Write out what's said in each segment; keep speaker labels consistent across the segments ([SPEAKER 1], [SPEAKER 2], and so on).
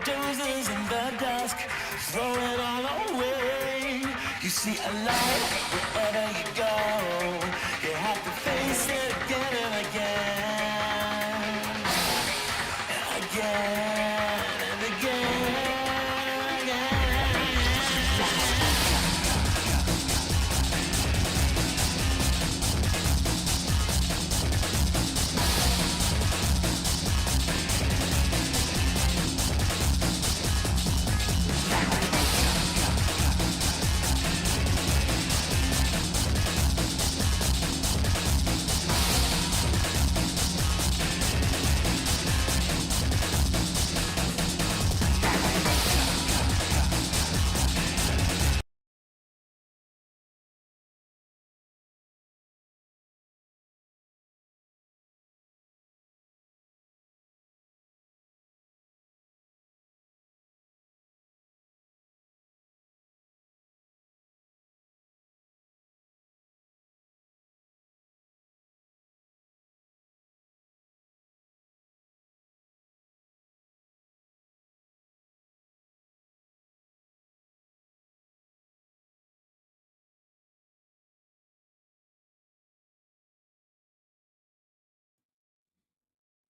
[SPEAKER 1] dozes in the dusk, throw it all away. You see a light wherever you go. You have to face it again and again, and again and again.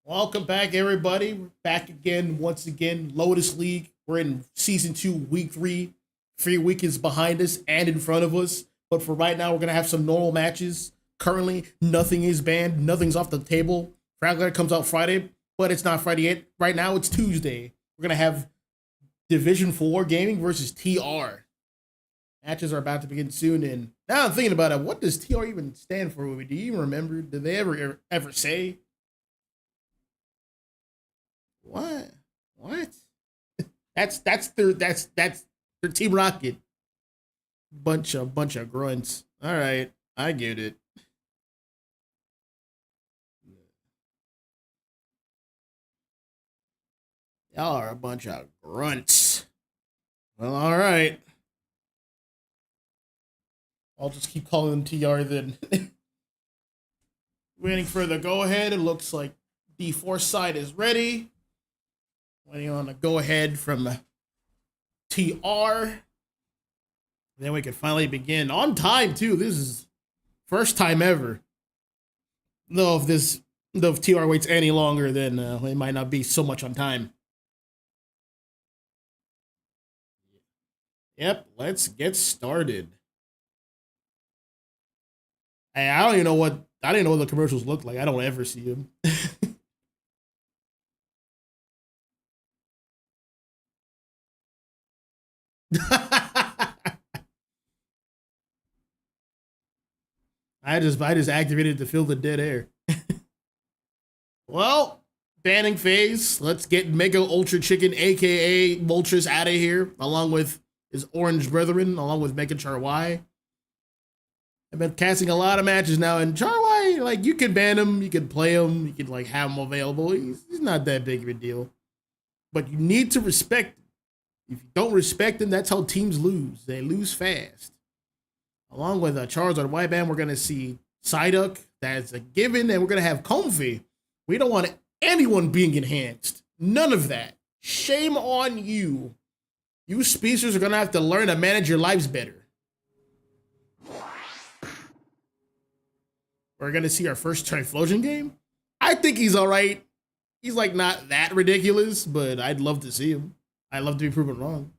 [SPEAKER 2] Welcome back, everybody. We're back again, once again. Lotus League. We're in season 2, week 3. 3 week is behind us and in front of us. But for right now, we're gonna have some normal matches. Currently, nothing is banned. Nothing's off the table. Fragler comes out Friday, but it's not Friday yet. Right now, it's Tuesday. We're gonna have Division 4 Gaming versus TR. Matches are about to begin soon. And now I'm thinking about it. What does TR even stand for? Do you even remember? Did they ever say? What? What? That's their Team Rocket. Bunch of grunts. All right, I get it. Y'all are a bunch of grunts. Well, all right. I'll just keep calling them TR then. Waiting for the go ahead. It looks like D4 side is ready. Waiting on a go ahead from TR. Then we can finally begin on time too. This is first time ever. Though if TR waits any longer, then it might not be so much on time. Yep, let's get started. Hey, I don't even know what the commercials look like. I don't ever see them. I just activated to fill the dead air. Well, banning phase. Let's get Mega Ultra Chicken, aka Moltres, out of here, along with his orange brethren, along with Mega Charwai. I've been casting a lot of matches now, and Charwai, like, you can ban him, you can play him, you can like have him available. He's not that big of a deal. But you need to respect him. If you don't respect him, that's how teams lose. They lose fast. Along with Charizard White Band, we're going to see Psyduck. That's a given. And we're going to have Comfey. We don't want anyone being enhanced. None of that. Shame on you. You speedsters are going to have to learn to manage your lives better. We're going to see our first Typhlosion game. I think he's all right. He's like not that ridiculous, but I'd love to see him. I'd love to be proven wrong.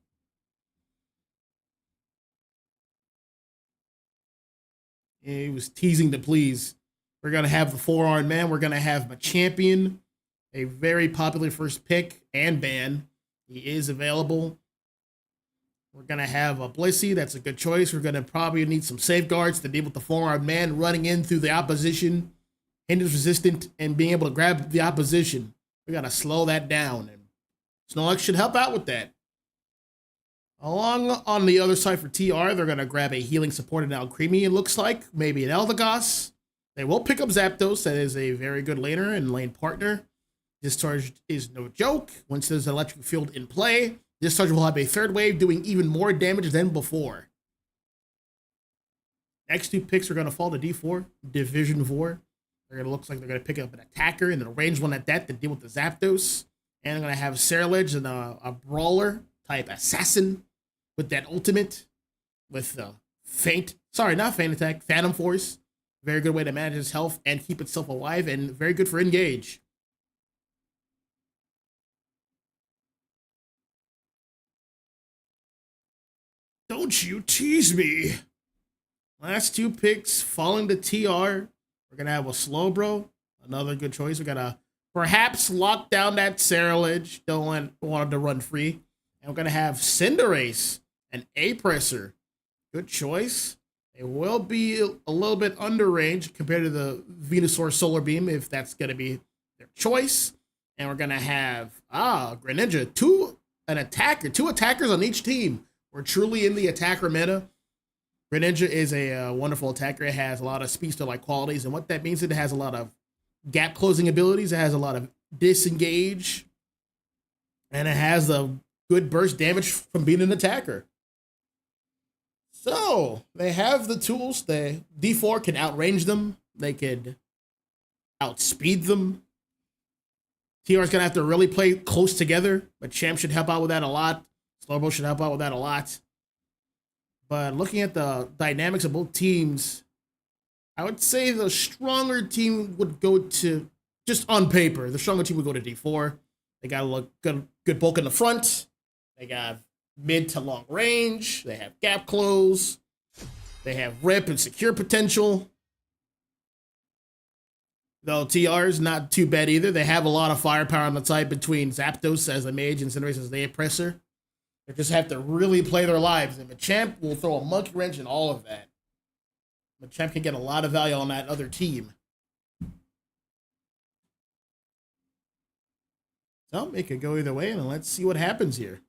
[SPEAKER 2] He was teasing to please. We're going to have the four-armed man. We're going to have Machampion, a very popular first pick and ban. He is available. We're going to have a Blissey. That's a good choice. We're going to probably need some safeguards to deal with the four-armed man running in through the opposition, hinders resistant, and being able to grab the opposition. We got to slow that down. And Snorlax should help out with that. Along on the other side for TR, they're going to grab a healing supported Alcremie, it looks like. Maybe an Eldegoss. They will pick up Zapdos. That is a very good laner and lane partner. Discharge is no joke. Once there's an electric field in play, Discharge will have a third wave doing even more damage than before. Next two picks are going to fall to D4, Division 4. They're going to look like they're going to pick up an attacker and a ranged one at that to deal with the Zapdos. And I'm going to have Ceruledge and a brawler type assassin with that ultimate with not feint attack, Phantom Force. Very good way to manage his health and keep itself alive, and very good for engage. Don't you tease me. Last two picks falling to TR. We're going to have a Slowbro. Another good choice. We're going to perhaps lock down that Ceruledge. Don't want him to run free. And we're going to have Cinderace and A-Presser. Good choice. It will be a little bit under range compared to the Venusaur Solar Beam, if that's going to be their choice. And we're going to have, Greninja, two attackers on each team. We're truly in the attacker meta. Greninja is a wonderful attacker. It has a lot of speedster-like qualities, and what that means is it has a lot of gap closing abilities. It has a lot of disengage, and it has a good burst damage from being an attacker. So they have the tools. The D4 can outrange them. They could outspeed them. TR is going to have to really play close together, but Champ should help out with that a lot. Slowbro should help out with that a lot. But looking at the dynamics of both teams, I would say the stronger team would go to, just on paper, the stronger team would go to D4. They got a good bulk in the front. They got mid to long range. They have gap close. They have rip and secure potential. Though TR is not too bad either. They have a lot of firepower on the side between Zapdos as a mage and Cinderace as the oppressor. They just have to really play their lives, and Machamp will throw a monkey wrench in all of that. Machamp can get a lot of value on that other team. So it could go either way, and let's see what happens here.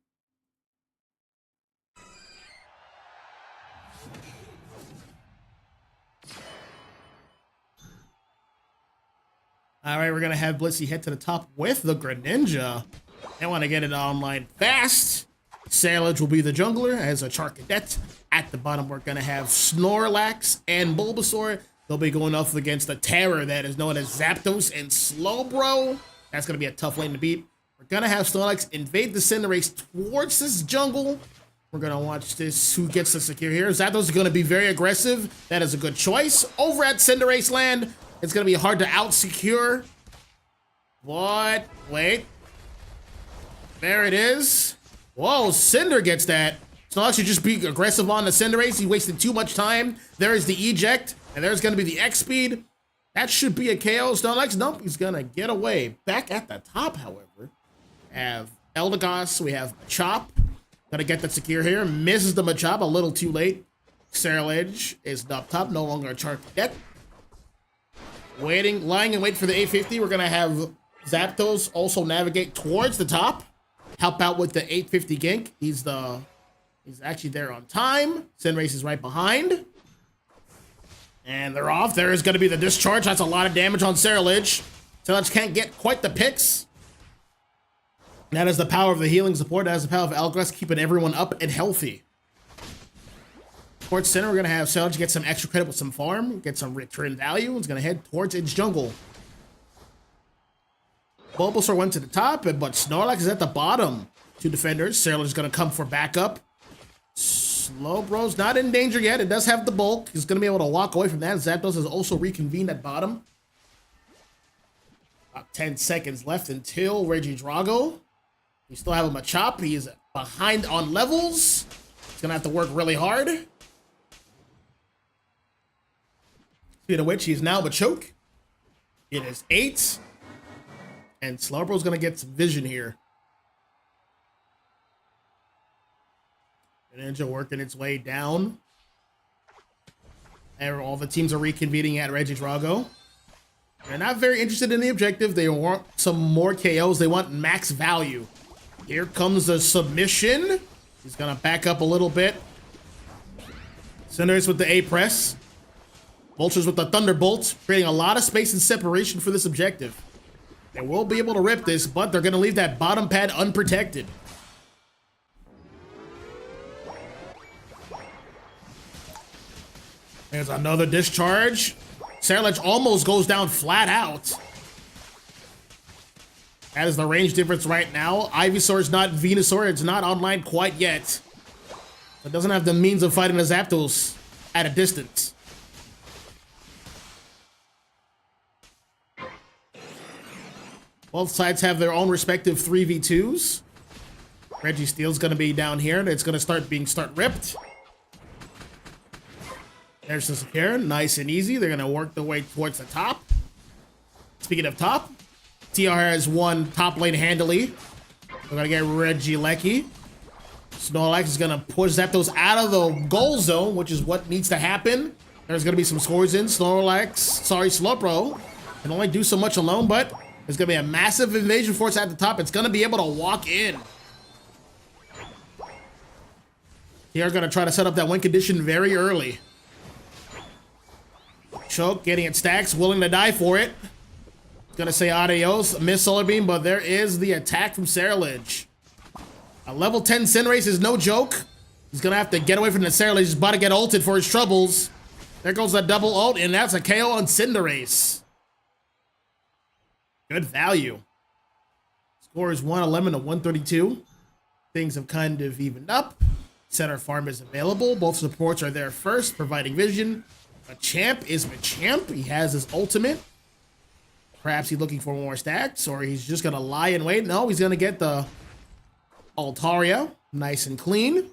[SPEAKER 2] All right, we're going to have Blissey head to the top with the Greninja. They want to get it online fast. Ceruledge will be the jungler as a Charcadet. At the bottom, we're going to have Snorlax and Bulbasaur. They'll be going off against the terror that is known as Zapdos and Slowbro. That's going to be a tough lane to beat. We're going to have Snorlax invade the Cinderace towards this jungle. We're going to watch this, who gets the secure here. Zapdos is going to be very aggressive. That is a good choice. Over at Cinderace land, it's going to be hard to out-secure. What? Wait. There it is. Whoa, Cinder gets that. Snorlax should just be aggressive on the Cinderace. He wasted too much time. There is the eject, and there's going to be the X speed. That should be a KO. Snorlax, nope, he's going to get away. Back at the top, however, have Eldegoss. We have Machop. Got to get that secure here. Misses the Machop a little too late. Ceruledge is up top, no longer a Charcadet. Lying in wait for the 850. We're going to have Zapdos also navigate towards the top. Help out with the 850 gank. He's actually there on time. Cinderace is right behind. And they're off. There is going to be the discharge. That's a lot of damage on Ceruledge. Ceruledge can't get quite the picks. That is the power of the healing support. That is the power of Eldegoss keeping everyone up and healthy. Towards center, we're going to have Ceruledge get some extra credit with some farm. Get some return value. It's going to head towards its jungle. Bulbasaur went to the top, but Snorlax is at the bottom. Two defenders. Ceruledge is going to come for backup. Slowbro's not in danger yet. It does have the bulk. He's going to be able to walk away from that. Zapdos has also reconvened at bottom. About 10 seconds left until Regidrago. We still have a Machop. He is behind on levels. He's going to have to work really hard. Speed of which he is now Machoke. It is 8. And Slowbro's going to get some vision here. Ninja working its way down. And all the teams are reconvening at Regidrago. They're not very interested in the objective. They want some more KOs. They want max value. Here comes the submission. He's going to back up a little bit. Cinderace with the A-press. Vultures with the Thunderbolt, creating a lot of space and separation for this objective. They will be able to rip this, but they're going to leave that bottom pad unprotected. There's another discharge. Ceruledge almost goes down flat out. That is the range difference right now. Ivysaur is not Venusaur. It's not online quite yet. It doesn't have the means of fighting the Zapdos at a distance. Both sides have their own respective 3v2s. Registeel's going to be down here, and it's going to start ripped. There's the secure. Nice and easy. They're going to work their way towards the top. Speaking of top, TR has won top lane handily. We're going to get Regieleki. Snorlax is going to push Zapdos out of the goal zone, which is what needs to happen. There's going to be some scores in. Slowbro can only do so much alone, but there's going to be a massive invasion force at the top. It's going to be able to walk in. They're going to try to set up that win condition very early. Choke, getting its stacks, willing to die for it. Going to say adios, miss Solar Beam, but there is the attack from Ceruledge. A level 10 Cinderace is no joke. He's going to have to get away from the Ceruledge. He's about to get ulted for his troubles. There goes that double ult, and that's a KO on Cinderace. Good value. Score is 111 to 132. Things have kind of evened up. Center farm is available. Both supports are there first, providing vision. Machamp is Machamp. He has his ultimate. Perhaps he's looking for more stacks, or he's just going to lie and wait. No, he's going to get the Altaria. Nice and clean.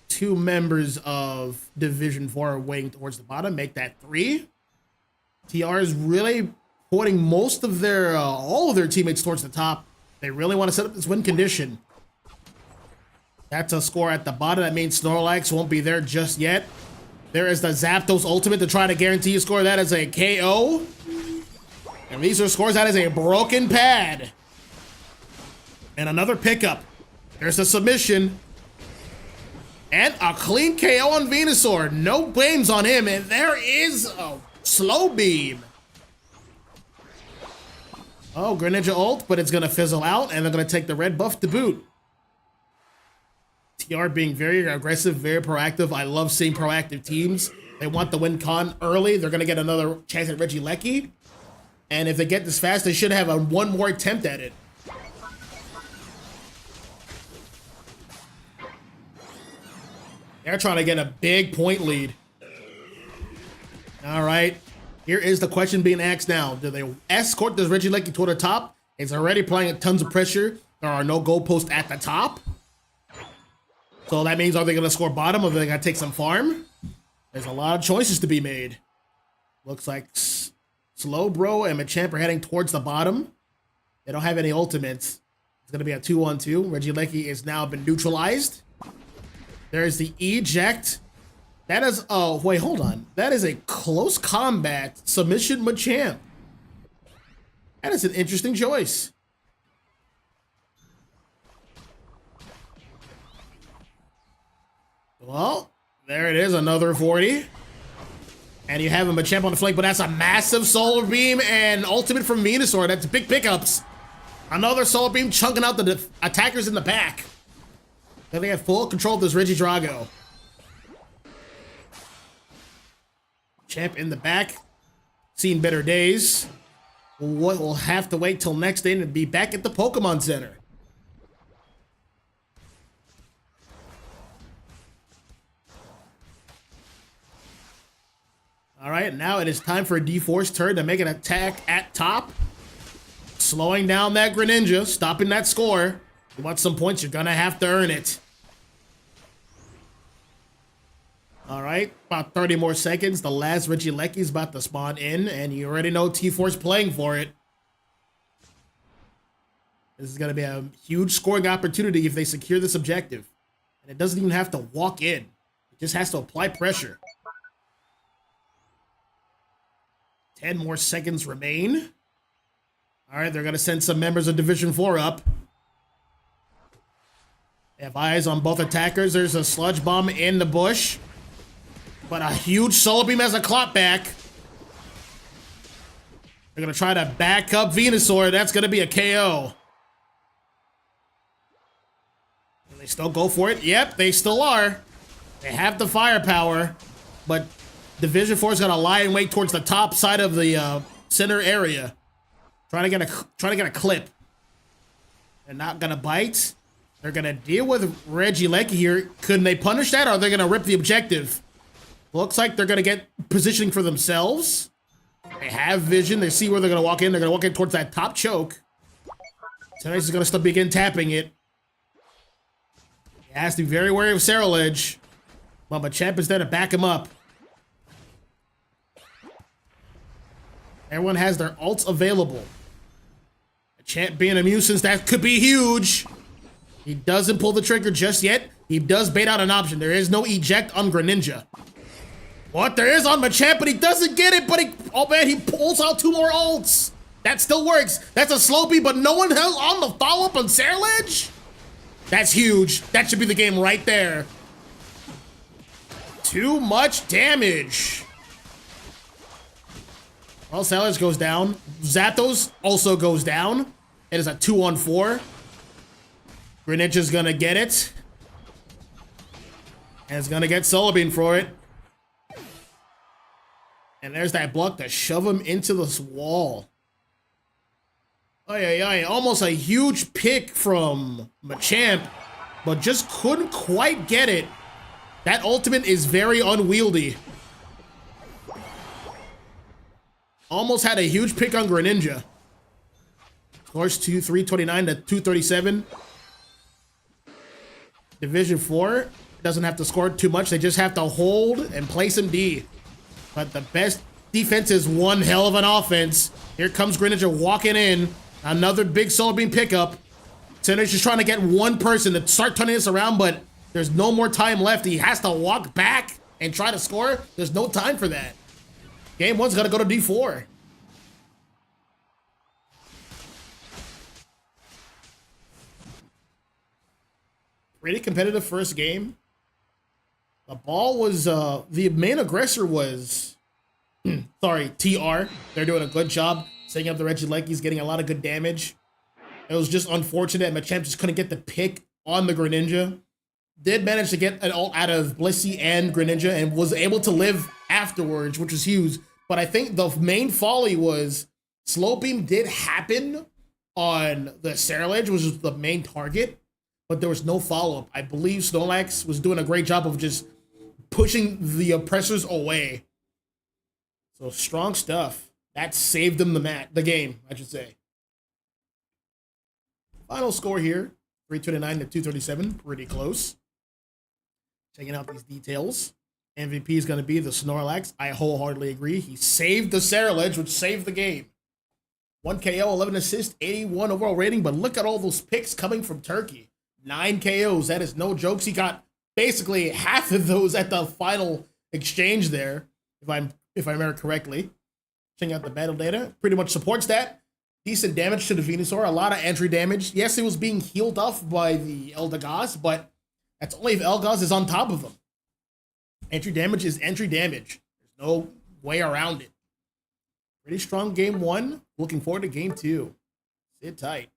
[SPEAKER 2] Two members of Division 4 are waiting towards the bottom. Make that 3. TR is really putting most of their, all of their teammates towards the top. They really want to set up this win condition. That's a score at the bottom. That means Snorlax won't be there just yet. There is the Zapdos ultimate to try to guarantee a score. That is a KO. And these are scores. That is a broken pad. And another pickup. There's a submission. And a clean KO on Venusaur. No blames on him. And there is a slow beam. Oh, Greninja ult, but it's going to fizzle out. And they're going to take the red buff to boot. TR being very aggressive, very proactive. I love seeing proactive teams. They want the win con early. They're going to get another chance at Regieleki. And if they get this fast, they should have one more attempt at it. They're trying to get a big point lead. All right. Here is the question being asked now. Do they escort this Regieleki toward the top? It's already applying tons of pressure. There are no goalposts at the top. So that means, are they going to score bottom, or are they going to take some farm? There's a lot of choices to be made. Looks like Slowbro and Machamp are heading towards the bottom. They don't have any ultimates. It's going to be a 2-on-2. Regieleki has now been neutralized. There's the eject. That is, oh, wait, hold on. That is a close combat submission Machamp. That is an interesting choice. Well, there it is, another 40. And you have a Machamp on the flank, but that's a massive Solar Beam and ultimate from Venusaur. That's big pickups. Another Solar Beam chunking out the attackers in the back. Then they have full control of this Regidrago. Champ in the back. Seen better days. We'll have to wait till next day and be back at the Pokemon Center. All right, now it is time for a D-Force turn to make an attack at top. Slowing down that Greninja, stopping that score. You want some points, you're gonna have to earn it. All right, about 30 more seconds. The last Regieleki is about to spawn in, and you already know T-Force playing for it. This is gonna be a huge scoring opportunity if they secure this objective. And it doesn't even have to walk in. It just has to apply pressure. 10 more seconds remain. All right, they're going to send some members of Division 4 up. They have eyes on both attackers. There's a Sludge Bomb in the bush. But a huge Solar Beam as a clap back. They're going to try to back up Venusaur. That's going to be a KO. And they still go for it. Yep, they still are. They have the firepower, but Division 4 is going to lie in wait towards the top side of the center area. trying to get a clip. They're not gonna bite. They're gonna deal with Regieleki here. Couldn't they punish that, or are they gonna rip the objective? Looks like they're gonna get positioning for themselves. They have vision. They see where they're gonna walk in. They're gonna walk in towards that top choke. Tenacious is gonna begin tapping it. He has to be very wary of Ceruledge. But Machamp is there to back him up. Everyone has their ults available. Machamp being a nuisance, that could be huge. He doesn't pull the trigger just yet. He does bait out an option. There is no eject on Greninja. What? There is on Machamp, but he doesn't get it. But oh man, he pulls out 2 more ults. That still works. That's a Slowpy, but no one held on the follow-up on Ceruledge? That's huge. That should be the game right there. Too much damage. Well, Ceruledge goes down. Zapdos also goes down. It is a 2-on-4. Greninja's gonna get it. And it's gonna get Solar Beam for it. And there's that block to shove him into this wall. Almost a huge pick from Machamp, but just couldn't quite get it. That ultimate is very unwieldy. Almost had a huge pick on Greninja. Scores 329 to 237. Division 4 doesn't have to score too much. They just have to hold and place him D. But the best defense is one hell of an offense. Here comes Greninja walking in. Another big Solar Beam pickup. Center's just trying to get one person to start turning this around, but there's no more time left. He has to walk back and try to score. There's no time for that. Game 1's got to go to D4. Pretty competitive first game. The ball was, the main aggressor was, sorry, TR. They're doing a good job setting up the Regielekis, getting a lot of good damage. It was just unfortunate Machamp just couldn't get the pick on the Greninja. Did manage to get an ult out of Blissey and Greninja and was able to live afterwards, which was huge. But I think the main folly was Slowbeam did happen on the Ceruledge, which was the main target, but there was no follow-up. I believe Snorlax was doing a great job of just pushing the oppressors away. So strong stuff. That saved them the game, I should say. Final score here, 329 to 237, pretty close. Checking out these details. MVP is going to be the Snorlax. I wholeheartedly agree. He saved the Ceruledge, which saved the game. 1 KO, 11 assists, 81 overall rating, but look at all those picks coming from Turkey. 9 KOs, that is no jokes. He got basically half of those at the final exchange there, if I remember correctly. Checking out the battle data, pretty much supports that. Decent damage to the Venusaur, a lot of entry damage. Yes, it was being healed off by the Eldegoss, but that's only if Eldegoss is on top of him. Entry damage is entry damage. There's no way around it. Pretty strong game 1. Looking forward to game 2. Sit tight.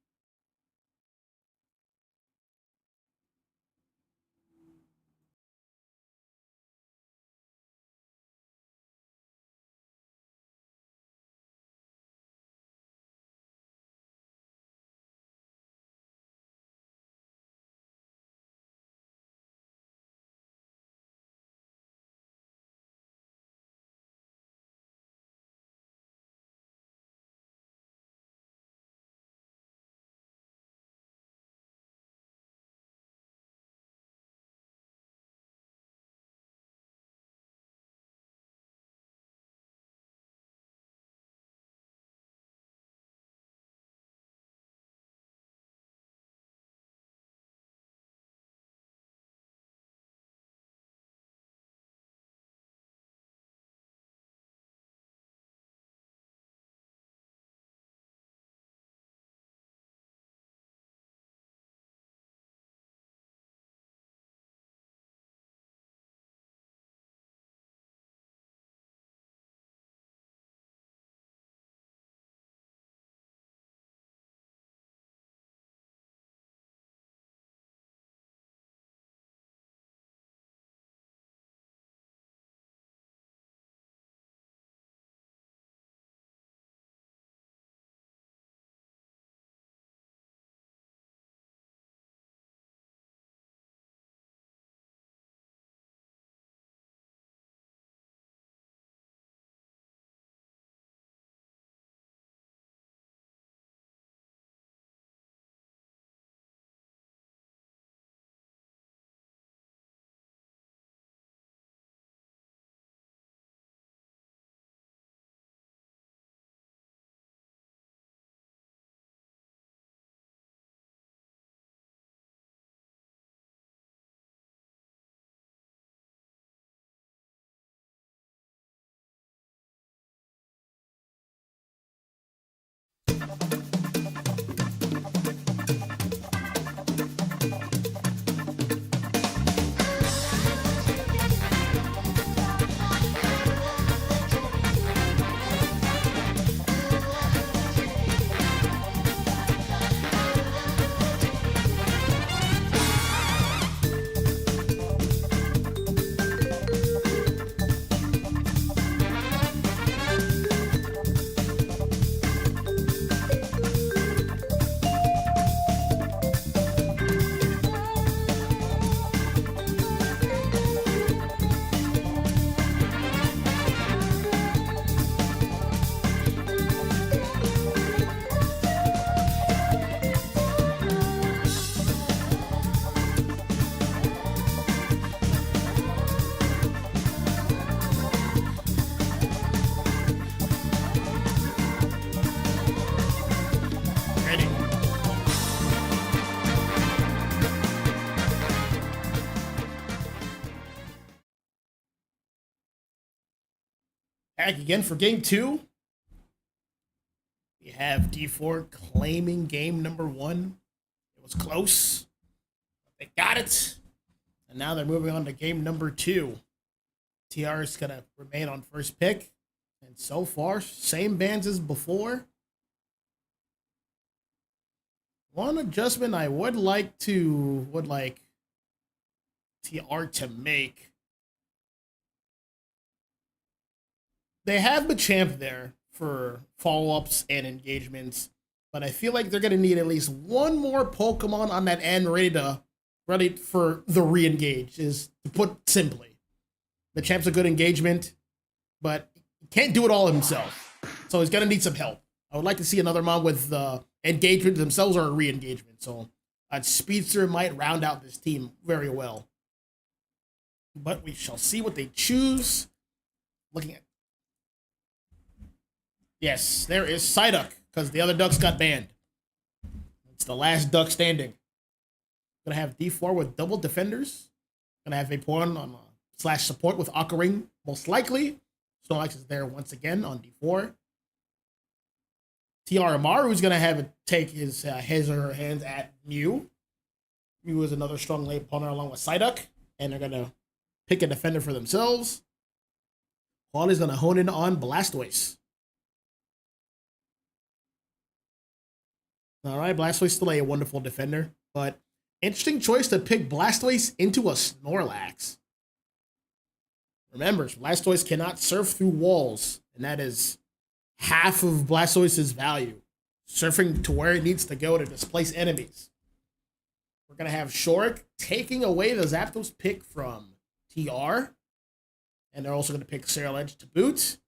[SPEAKER 2] Back again for game 2. We have D4 claiming game number 1. It was close. They got it. And now they're moving on to game number 2. TR is going to remain on first pick. And so far, same bands as before. One adjustment I would like TR to make. They have Machamp there for follow-ups and engagements, but I feel like they're gonna need at least one more Pokemon on that end ready for the re-engage, is to put simply. Machamp's a good engagement, but he can't do it all himself. So he's gonna need some help. I would like to see another mon with engagement themselves or a re-engagement. So a speedster might round out this team very well. But we shall see what they choose. Looking at, yes, there is Psyduck, because the other ducks got banned. It's the last duck standing. Gonna have D4 with double defenders. Gonna have Vaporeon on slash support with Occaring, most likely. Snorlax is there once again on D4. TR Amaru's gonna have it take his or her hands at Mew. Mew is another strong late opponent along with Psyduck, and they're gonna pick a defender for themselves. Quality's gonna hone in on Blastoise. All right, Blastoise still a wonderful defender, but interesting choice to pick Blastoise into a Snorlax. Remember, Blastoise cannot surf through walls, and that is half of Blastoise's value. Surfing to where it needs to go to displace enemies. We're going to have Shorik taking away the Zapdos pick from TR. And they're also going to pick Cereal Edge to boot.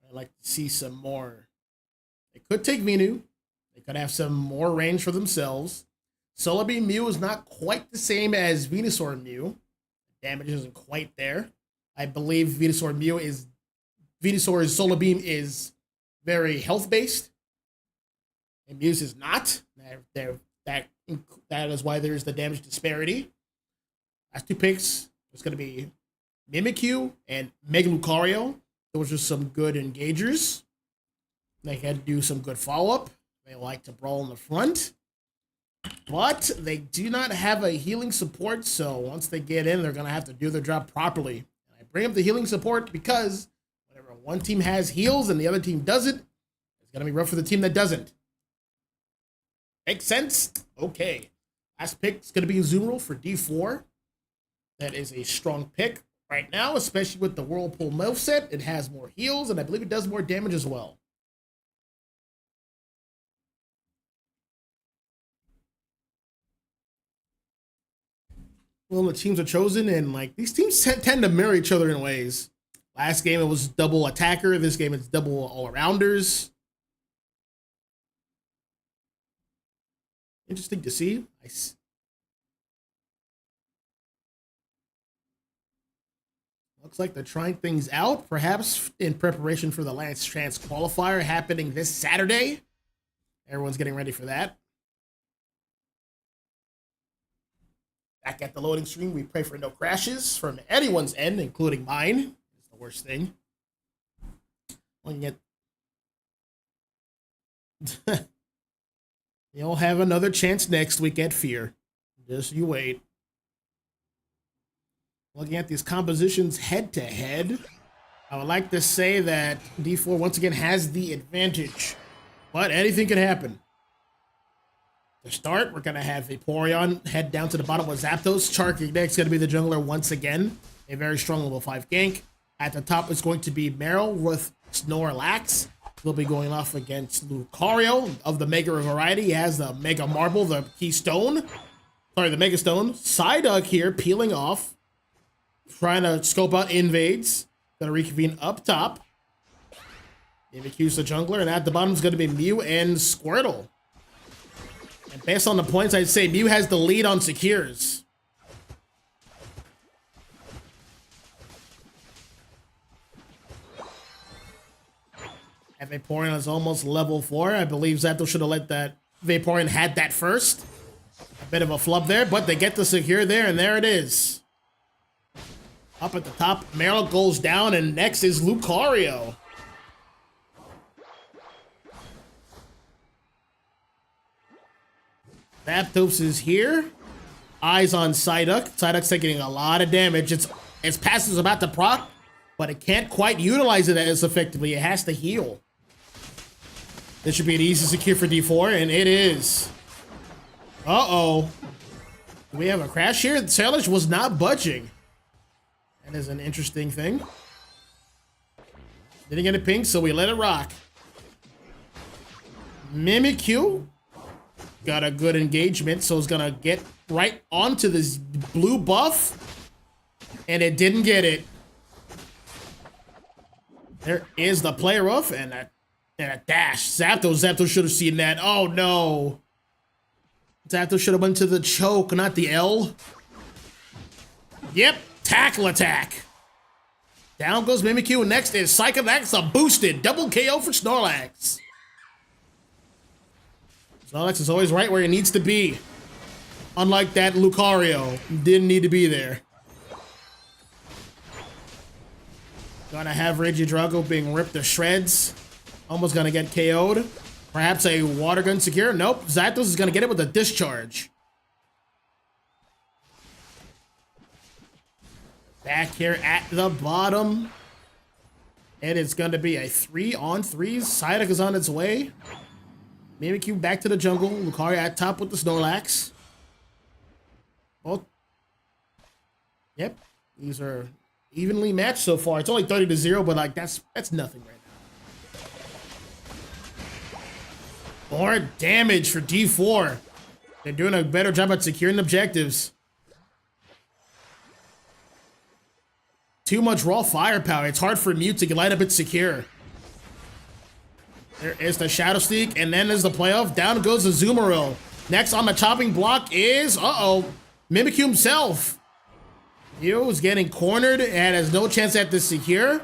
[SPEAKER 2] I'd like to see some more. They could take Venu. They could have some more range for themselves. Solar Beam Mew is not quite the same as Venusaur Mew. The damage isn't quite there. I believe Venusaur's Solar Beam is very health-based. And Mew's is not. That is why there's the damage disparity. Last two picks, it's going to be Mimikyu and Mega Lucario. Those are some good engagers. They had to do some good follow-up. They like to brawl in the front. But they do not have a healing support, so once they get in, they're going to have to do their job properly. And I bring up the healing support because whenever one team has heals and the other team doesn't, it's going to be rough for the team that doesn't. Makes sense? Okay. Last pick is going to be Azumarill for D4. That is a strong pick right now, especially with the Whirlpool moveset. It has more heals, and I believe it does more damage as well. Well, the teams are chosen, and like these teams tend to mirror each other in ways. Last game, it was double attacker. This game, it's double all-arounders. Interesting to see. Nice. Looks like they're trying things out, perhaps in preparation for the Lance Trans qualifier happening this Saturday. Everyone's getting ready for that. Back at the loading screen, we pray for no crashes from anyone's end, including mine. It's the worst thing. You'll have another chance next week at Fear. Just you wait. Looking at these compositions head-to-head, I would like to say that D4 once again has the advantage, but anything can happen. To start, we're going to have Vaporeon head down to the bottom with Zapdos. Charking next going to be the jungler once again, a very strong level 5 gank. At the top is going to be Meryl with Snorlax. He'll be going off against Lucario of the Mega variety. He has the Mega Marble, the Keystone. Sorry, the Mega Stone. Psyduck here peeling off. Trying to scope out invades. Gonna reconvene up top. Mimikyu's the jungler, and at the bottom is gonna be Mew and Squirtle. And based on the points, I'd say Mew has the lead on secures. And Vaporeon is almost level 4. I believe Zapdos should have let that Vaporeon had that first. A bit of a flub there, but they get the secure there, and there it is. Up at the top, Meryl goes down, and next is Lucario. Zapdos is here. Eyes on Psyduck. Psyduck's taking a lot of damage. Its passive is about to proc, but it can't quite utilize it as effectively. It has to heal. This should be an easy secure for D4, and it is. Uh-oh. Do we have a crash here? Sailage was not budging. That is an interesting thing. Didn't get a ping, so we let it rock. Mimikyu got a good engagement, so it's gonna get right onto this blue buff, and it didn't get it. There is the play rough and a dash. Zapdos should have seen that. Oh no. Zapdos should have went to the choke, not the L. Yep, tackle attack. Down goes Mimikyu, and next is Psycho. That's a boosted double KO for Snorlax. Snorlax is always right where he needs to be. Unlike that Lucario, didn't need to be there. Gonna have Regidrago being ripped to shreds. Almost gonna get KO'd. Perhaps a water gun secure. Nope, Zapdos is gonna get it with a discharge. Back here at the bottom. And it's gonna be a 3-on-3. Psyduck is on its way. Mimikyu back to the jungle. Lucario at top with the Snorlax. Both. Yep. These are evenly matched so far. It's only 30-0, but like that's nothing right now. More damage for D4. They're doing a better job at securing objectives. Too much raw firepower. It's hard for Mute to light up its secure. There is the Shadow Sneak, and then there's the playoff. Down goes the Azumarill. Next on the chopping block is, Mimikyu himself. Yo's getting cornered and has no chance at this secure.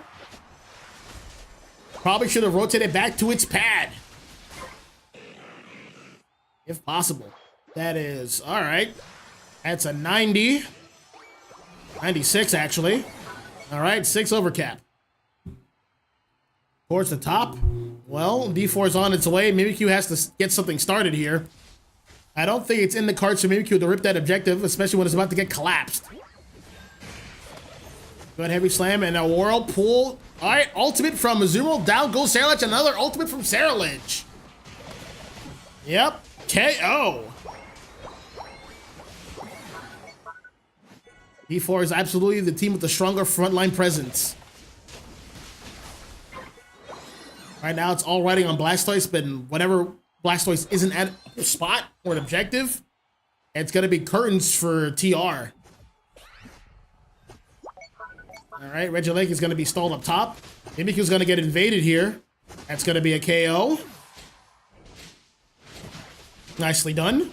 [SPEAKER 2] Probably should have rotated back to its pad. If possible. That is, all right. That's a 90. 96, actually. All right, 6 overcap. Towards the top. Well, D4 is on its way. Mimikyu has to get something started here. I don't think it's in the cards for Mimikyu to rip that objective, especially when it's about to get collapsed. Good heavy slam and a whirlpool. All right, ultimate from Azumarill. Down goes Sarilege. Another ultimate from Sarilege. Yep, KO. D4 is absolutely the team with the stronger frontline presence. Right now, it's all riding on Blastoise, but whenever Blastoise isn't at a spot or an objective, it's going to be curtains for TR. All right, Regieleki is going to be stalled up top. Mimikyu's going to get invaded here. That's going to be a KO. Nicely done.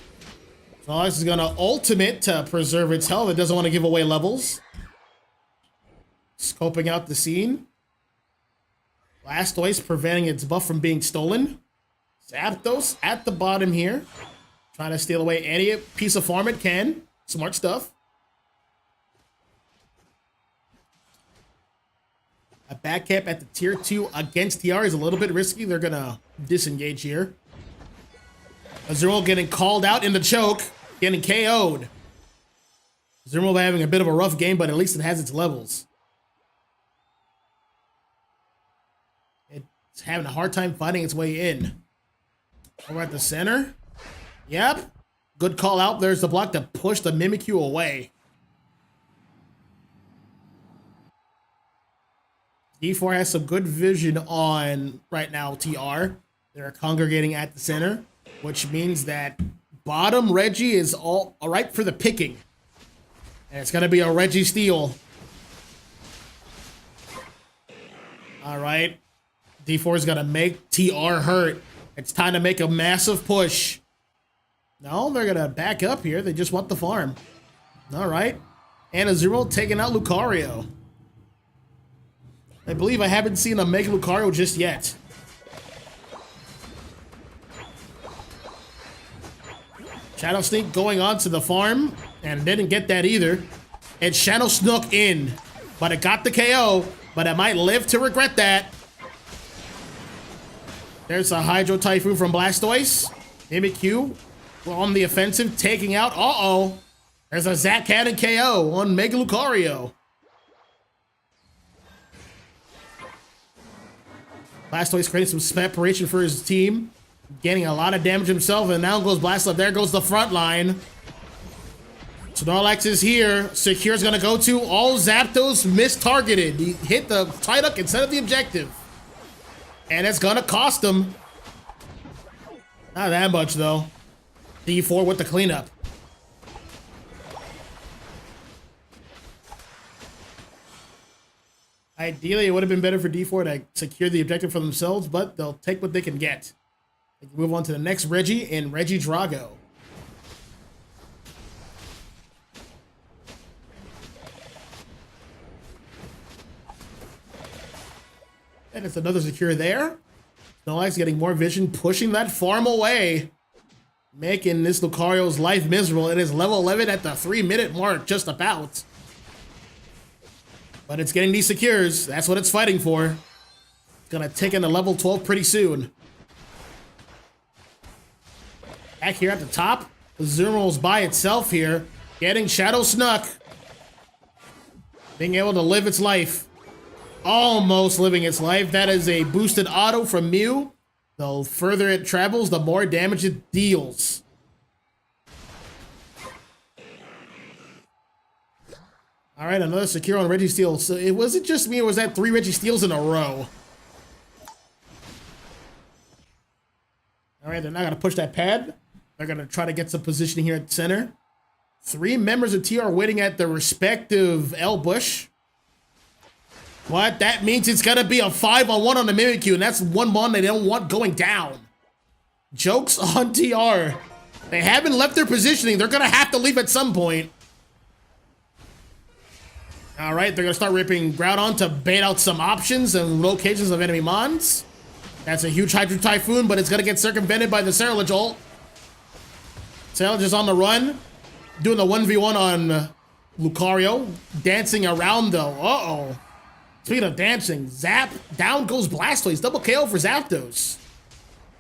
[SPEAKER 2] Snorlax is going to ultimate to preserve its health. It doesn't want to give away levels. Scoping out the scene. Blastoise preventing its buff from being stolen. Zapdos at the bottom here. Trying to steal away any piece of farm it can. Smart stuff. A back cap at the tier 2 against TR is a little bit risky. They're going to disengage here. Azumarill getting called out in the choke. Getting KO'd. Azumarill having a bit of a rough game, but at least it has its levels. It's having a hard time finding its way in. Over at the center. Yep. Good call out. There's the block to push the Mimikyu away. D4 has some good vision on right now TR. They're congregating at the center, which means that bottom Reggie is all right for the picking. And it's going to be a Reggie steal. All right. D4 is going to make TR hurt. It's time to make a massive push. No, they're going to back up here. They just want the farm. All right. And Azumarill taking out Lucario. I believe I haven't seen a Mega Lucario just yet. Shadow Sneak going on to the farm. And didn't get that either. And Shadow snuck in. but it got the KO, but it might live to regret that. There's a Hydro Typhoon from Blastoise. Mimikyu on the offensive, taking out. Uh-oh. There's a Zap Cannon KO on Mega Lucario. Blastoise creating some preparation for his team. Getting a lot of damage himself, and now goes Blastoise. There goes the front line. Snorlax is here. Secure's gonna go to all Zapdos mistargeted. He hit the Psyduck instead of the objective. And it's gonna cost him. Not that much though. D4 with the cleanup. Ideally, it would have been better for D4 to secure the objective for themselves, but they'll take what they can get. They can move on to the next Reggie and Reggie Drago. And it's another secure there. Snorlax getting more vision, pushing that farm away. Making this Lucario's life miserable. It is level 11 at the 3-minute mark, just about. But it's getting these secures. That's what it's fighting for. It's gonna take into level 12 pretty soon. Back here at the top, Azumarill's by itself here. Getting Shadow Snuck. Being able to live its life. Almost living its life. That is a boosted auto from Mew. The further it travels, the more damage it deals. All right, another secure on Registeel. So it wasn't just me, it was that 3 Registeels in a row. All right, they're not gonna push that pad. They're gonna try to get some positioning here at the center. 3 members of TR waiting at the respective L bush. What? That means it's gonna be a 5-on-1 on the Mimikyu, and that's one mon they don't want going down. Jokes on TR. They haven't left their positioning. They're gonna have to leave at some point. All right, they're gonna start ripping Groudon to bait out some options and locations of enemy mons. That's a huge Hydro Typhoon, but it's gonna get circumvented by the Ceruledge ult. Ceruledge is on the run, doing the 1v1 on Lucario, dancing around though. Uh-oh. Speaking of dancing, Zap, down goes Blastoise. Double KO for Zapdos.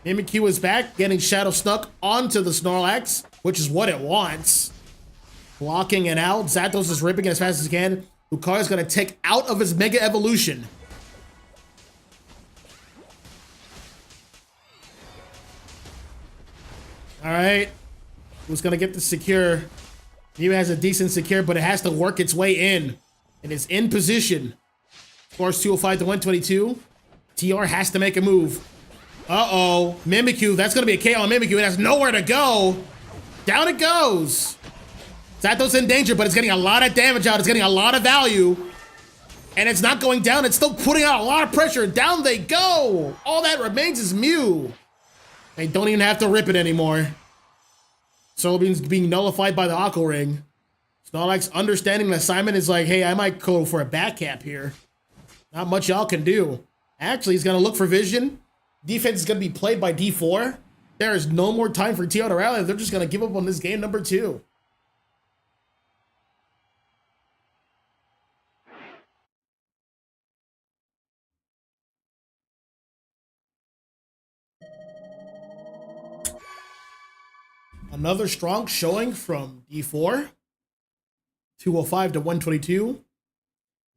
[SPEAKER 2] Mimikyu is back, getting Shadow Snuck onto the Snorlax, which is what it wants. Blocking it out. Zapdos is ripping it as fast as he can. Lucario's gonna take out of his Mega Evolution. All right. Who's gonna get the secure? Mew has a decent secure, but it has to work its way in. It is in position. Scores 205 to 122. TR has to make a move. Uh-oh. Mimikyu. That's going to be a KO on Mimikyu. It has nowhere to go. Down it goes. Zapdos in danger, but it's getting a lot of damage out. It's getting a lot of value. And it's not going down. It's still putting out a lot of pressure. Down they go. All that remains is Mew. They don't even have to rip it anymore. Solarbeam's being nullified by the Aqua Ring. Snorlax understanding the assignment is like, hey, I might go for a back cap here. Not much y'all can do. Actually, he's going to look for vision. Defense is going to be played by D4. There is no more time for TR to rally. They're just going to give up on this game number 2. Another strong showing from D4. 205 to 122.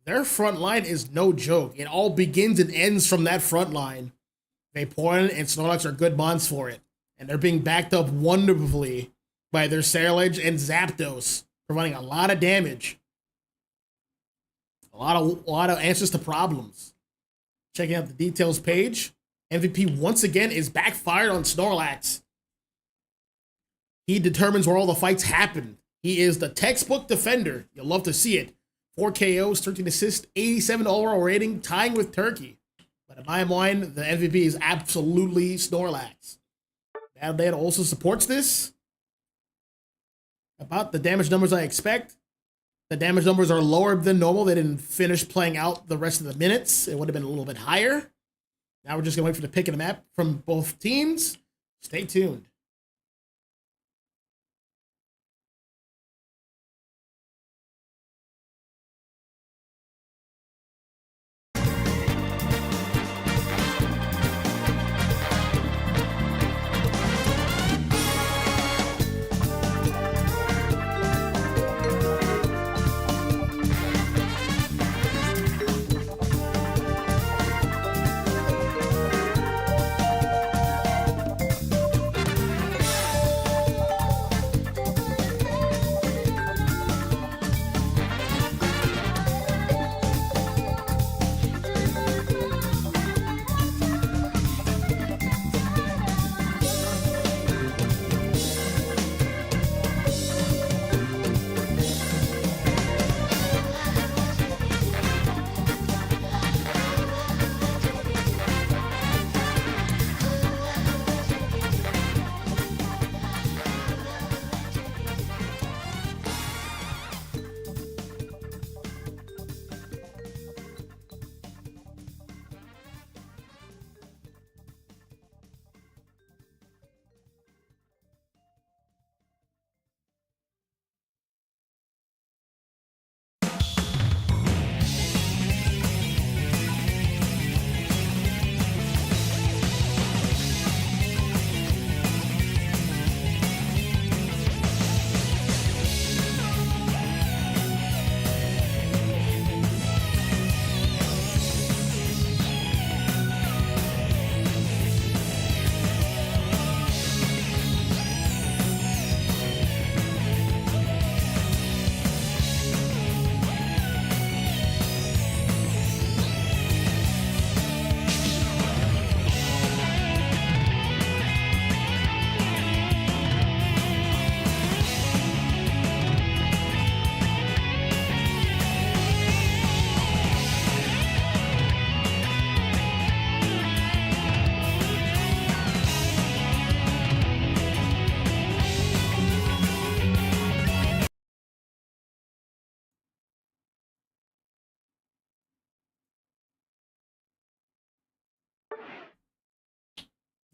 [SPEAKER 2] Their front line is no joke. It all begins and ends from that front line. Vaporeon and Snorlax are good mons for it. And they're being backed up wonderfully by their Ceruledge and Zapdos, providing a lot of damage. A lot of answers to problems. Checking out the details page. MVP once again is backfired on Snorlax. He determines where all the fights happen. He is the textbook defender. You'll love to see it. 4 KOs, 13 assists, 87 overall rating, tying with Turkey. But in my mind, the MVP is absolutely Snorlax. Battle Data also supports this. About the damage numbers I expect. The damage numbers are lower than normal. They didn't finish playing out the rest of the minutes. It would have been a little bit higher. Now we're just going to wait for the pick of the map from both teams. Stay tuned.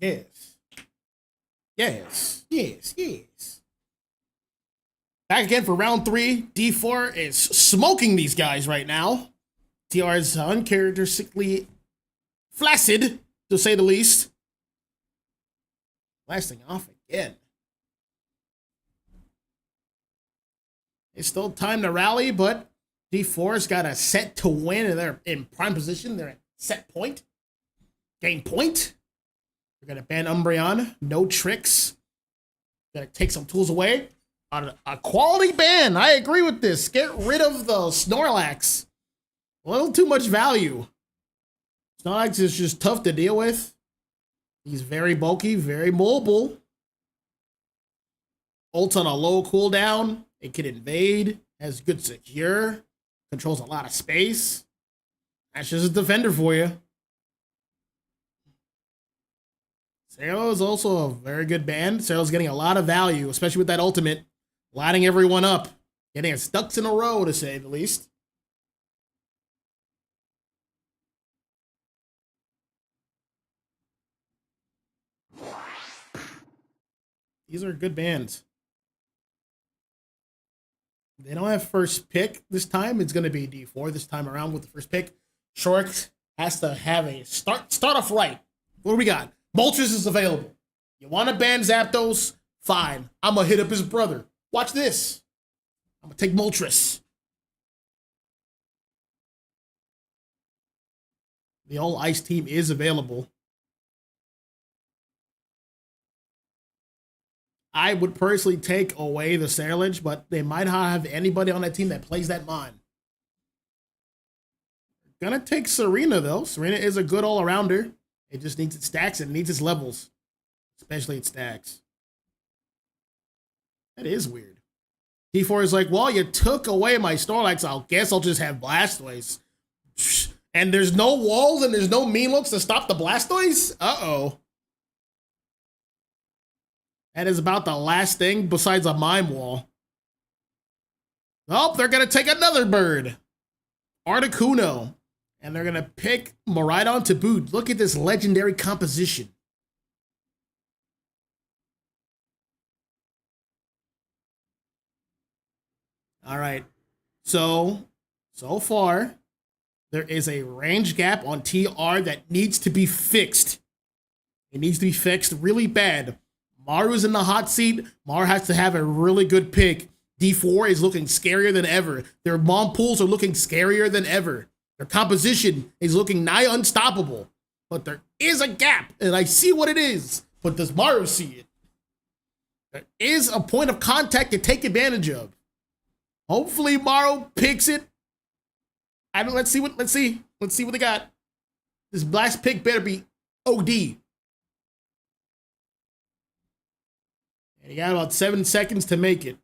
[SPEAKER 2] Yes. Yes. Yes. Yes. Back again for round 3. D4 is smoking these guys right now. TR is uncharacteristically flaccid, to say the least. Blasting off again. It's still time to rally, but D4's got a set to win, and they're in prime position. They're at set point. Game point. We're going to ban Umbreon. No tricks. Gonna take some tools away. A quality ban. I agree with this. Get rid of the Snorlax. A little too much value. Snorlax is just tough to deal with. He's very bulky, very mobile. Ults on a low cooldown. It can invade. Has good secure. Controls a lot of space. That's just a defender for you. Sero is also a very good band. Sero's getting a lot of value, especially with that ultimate. Lighting everyone up. Getting his ducks in a row, to say the least. These are good bands. They don't have first pick this time. It's going to be D4 this time around with the first pick. Short has to have a start off right. What do we got? Moltres is available. You want to ban Zapdos? Fine. I'm going to hit up his brother. Watch this. I'm going to take Moltres. The All Ice team is available. I would personally take away the Sailage, but they might not have anybody on that team that plays that mon. Gonna take Serena, though. Serena is a good all-arounder. It just needs its stacks and it needs its levels. Especially its stacks. That is weird. T4 is like, well, you took away my Snorlax. I guess I'll just have Blastoise. And there's no walls and there's no mean looks to stop the Blastoise? Uh-oh. That is about the last thing besides a Mime Wall. Oh, they're going to take another bird. Articuno. And they're going to pick Miraidon to boot. Look at this legendary composition. All right. So far, there is a range gap on TR that needs to be fixed. It needs to be fixed really bad. Maru's in the hot seat. Maru has to have a really good pick. D4 is looking scarier than ever. Their mom pools are looking scarier than ever. Their composition is looking nigh unstoppable. But there is a gap, and I see what it is. But does Maru see it? There is a point of contact to take advantage of. Hopefully Maru picks it. Let's see what they got. This last pick better be OD. And you got about 7 seconds to make it.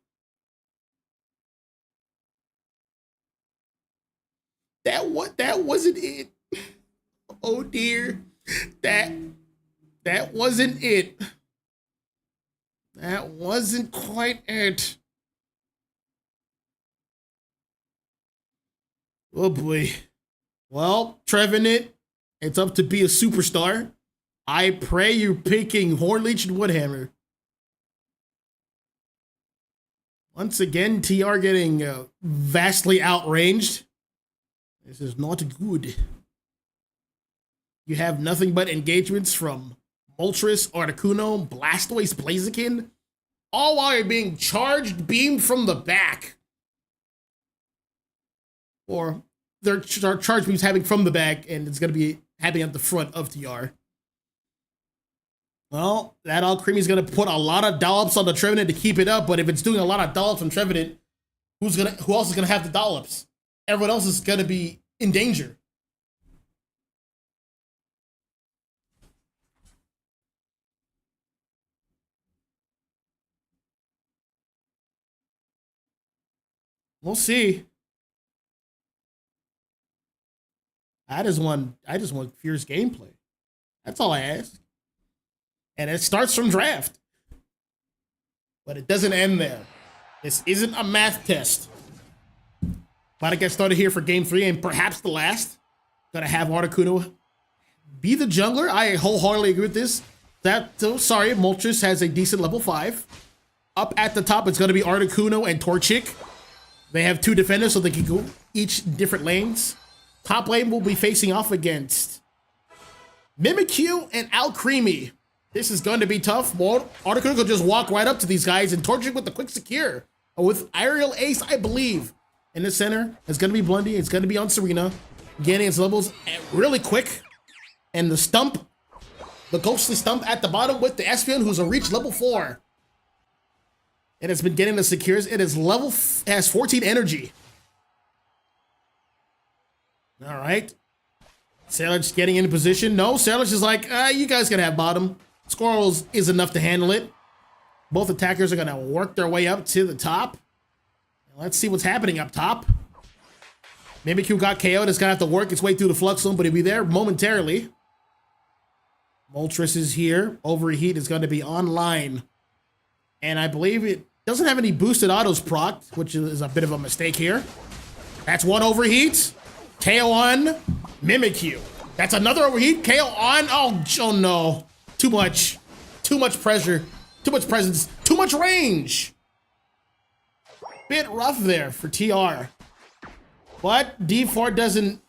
[SPEAKER 2] That wasn't it. Oh dear. That wasn't it. That wasn't quite it. Oh boy. Well, Trevenant, it's up to be a superstar. I pray you're picking Hornleech and Woodhammer. Once again, TR getting vastly outranged. This is not good. You have nothing but engagements from Moltres, Articuno, Blastoise, Blaziken, all while you're being charged beamed from the back. Or their charge beams happening from the back, and it's going to be happening at the front of TR. Well, that all creamy is going to put a lot of dollops on the Trevenant to keep it up, but if it's doing a lot of dollops on Trevenant, who else is going to have the dollops? Everyone else is going to be in danger. We'll see. I just want fierce gameplay. That's all I ask. And it starts from draft. But it doesn't end there. This isn't a math test. About to get started here for game 3 and perhaps the last. Gonna have Articuno be the jungler. I wholeheartedly agree with this. Sorry, Moltres has a decent level 5. Up at the top, it's going to be Articuno and Torchic. They have 2 defenders, so they can go each different lanes. Top lane will be facing off against Mimikyu and Alcremie. This is going to be tough. Well, Articuno could just walk right up to these guys, and Torchic with the quick secure. With Aerial Ace, I believe. In the center, it's going to be Blondie. It's going to be on Serena. Getting its levels really quick. And the stump, the ghostly stump at the bottom with the Espeon, who's a reach level 4. And it's been getting the secures. It is has 14 energy. All right. Sailor's getting into position. No, Sailor's is like, you guys can have bottom. Squirrels is enough to handle it. Both attackers are going to work their way up to the top. Let's see what's happening up top. Mimikyu got KO'd. It's going to have to work its way through the Flux Zone, but he'll be there momentarily. Moltres is here. Overheat is going to be online. And I believe it doesn't have any boosted autos proc, which is a bit of a mistake here. That's one overheat. KO on Mimikyu. That's another overheat. KO on. Oh no. Too much. Too much pressure. Too much presence. Too much range. Bit rough there for TR. But D4 doesn't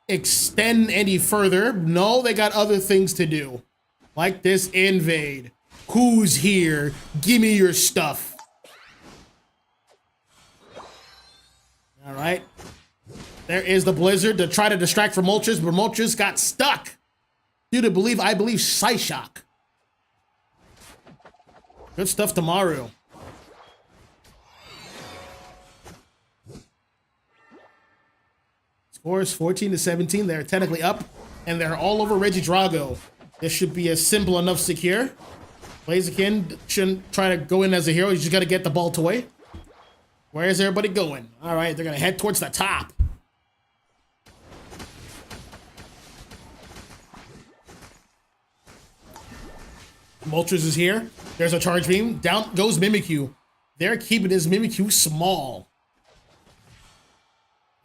[SPEAKER 2] extend any further. No, they got other things to do. Like this invade. Who's here? Give me your stuff. All right. There is the Blizzard to try to distract from Moltres, but Moltres got stuck due to I believe, Psyshock. Good stuff to Maru. Scores 14-17. They're technically up, and they're all over Regidrago. This should be a simple enough secure. Blaziken shouldn't try to go in as a hero. You just got to get the ball away. Where is everybody going? All right, they're going to head towards the top. Moltres is here. There's a charge beam. Down goes Mimikyu. They're keeping his Mimikyu small.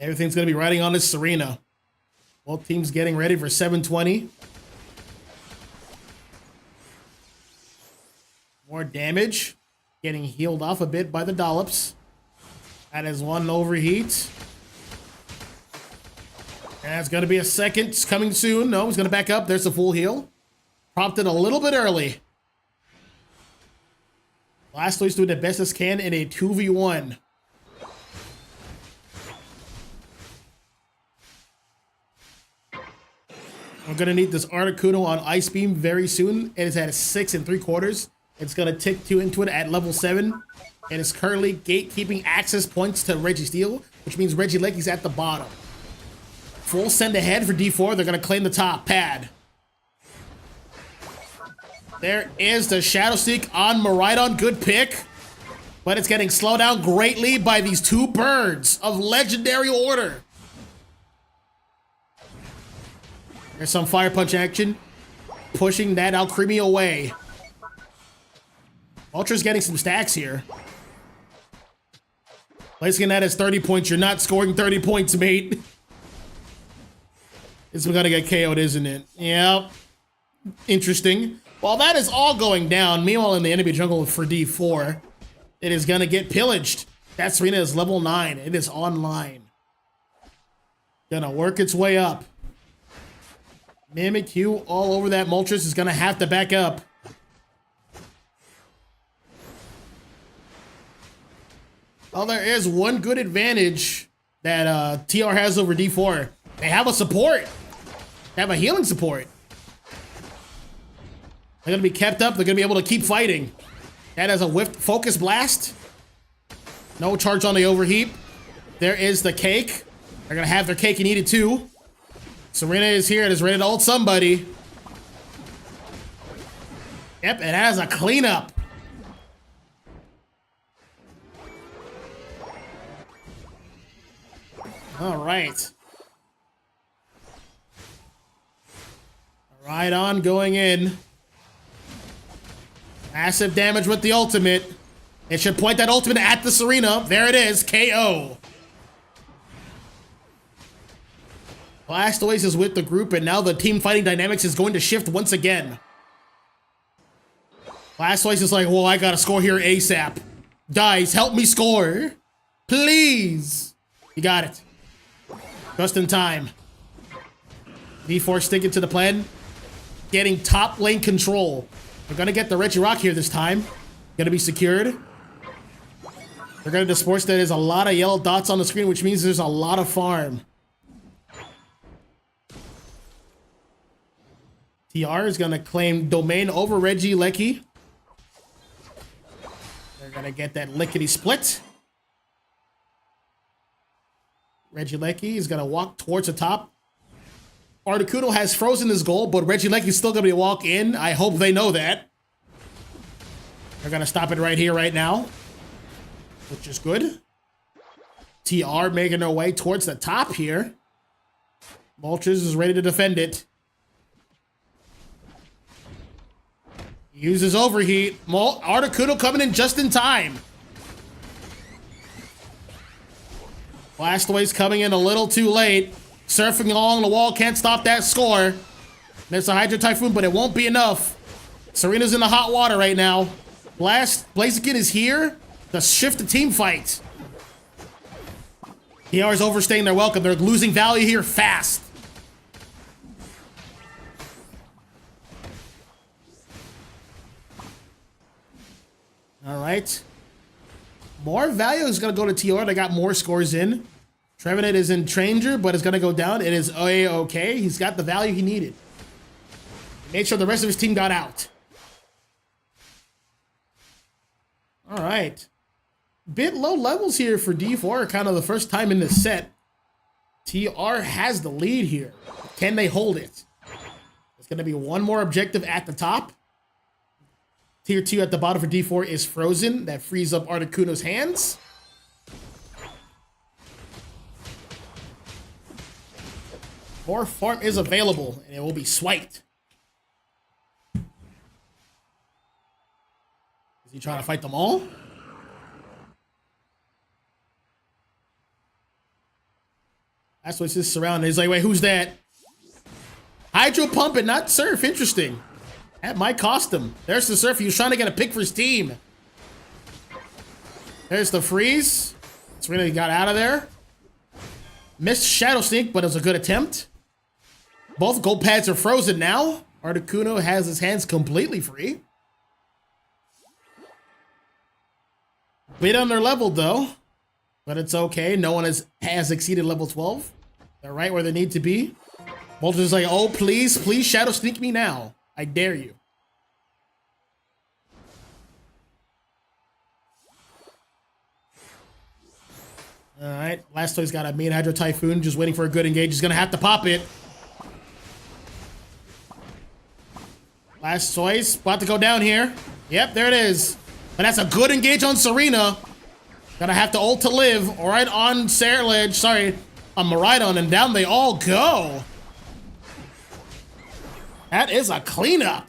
[SPEAKER 2] Everything's going to be riding on this Serena. Both teams getting ready for 720. More damage. Getting healed off a bit by the dollops. That is one overheat. And it's going to be a second. It's coming soon. No, he's going to back up. There's a full heal. Prompted a little bit early. Blastoise doing the best as can in a 2v1. We're going to need this Articuno on Ice Beam very soon. It is at 6 3/4. It's going to tick 2 into it at level 7. And it's currently gatekeeping access points to Registeel, which means Regieleki's at the bottom. Full send ahead for D4. They're going to claim the top pad. There is the Shadow Seek on Miraidon. Good pick. But it's getting slowed down greatly by these 2 birds of legendary order. There's some Fire Punch action. Pushing that Alcremie away. Ultra's getting some stacks here. Placing that as 30 points. You're not scoring 30 points, mate. It's gonna get KO'd, isn't it? Yep. Interesting. While that is all going down, meanwhile in the enemy jungle for D4, it is gonna get pillaged. That Serena is level 9. It is online. Gonna work its way up. Mimikyu all over that Moltres is gonna have to back up. Well, there is one good advantage that TR has over D4. They have a support. They have a healing support. They're gonna be kept up. They're gonna be able to keep fighting. That has a whiff focus blast. No charge on the overheat. There is the cake. They're gonna have their cake and eat it too. Serena is here and is ready to ult somebody. Yep, it has a cleanup. All right. Right on, going in. Massive damage with the ultimate. It should point that ultimate at the Serena. There it is, KO. Blastoise is with the group, and now the team fighting dynamics is going to shift once again. Blastoise is like, well, I gotta score here ASAP. Guys, help me score. Please. You got it. Just in time. D4 sticking to the plan. Getting top lane control. They're gonna get the Regirock here this time. Gonna be secured. They're gonna disperse that there's a lot of yellow dots on the screen, which means there's a lot of farm. TR is gonna claim domain over Regieleki. They're gonna get that lickety split. Regieleki is gonna walk towards the top. Articuno has frozen his goal, but Regieleki is still gonna be walk in. I hope they know that. They're gonna stop it right here, right now, which is good. TR making their way towards the top here. Moltres is ready to defend it. Uses overheat. Articuno coming in just in time. Blastoise coming in a little too late. Surfing along the wall, can't stop that score. There's a Hydro Typhoon, but it won't be enough. Serena's in the hot water right now. Blaziken is here to shift the team fight. TR is overstaying their welcome. They're losing value here fast. All right. More value is going to go to TR. They got more scores in. Trevenant is in danger, but it's going to go down. It is A-okay. He's got the value he needed. He made sure the rest of his team got out. All right. Bit low levels here for D4. Kind of the first time in this set. TR has the lead here. Can they hold it? There's going to be one more objective at the top. Tier 2 at the bottom for D4 is frozen. That frees up Articuno's hands. More farm is available, and it will be swiped. Is he trying to fight them all? That's what's just surrounding. He's like, wait, who's that? Hydro Pump and not Surf. Interesting. That might cost him. There's the Surf. He was trying to get a pick for his team. There's the freeze. Serena got out of there. Missed Shadow Sneak, but it was a good attempt. Both gold pads are frozen now. Articuno has his hands completely free. Bit under leveled though, but it's okay. No one has exceeded level 12. They're right where they need to be. Moltres is like, oh, please, please Shadow Sneak me now. I dare you. All right, Blastoise got a main Hydro Typhoon, just waiting for a good engage. He's gonna have to pop it. Blastoise about to go down here. Yep, there it is. But that's a good engage on Serena. Gonna have to ult to live. All right, on Sairledge, sorry, on Miraidon, and down they all go. That is a cleanup.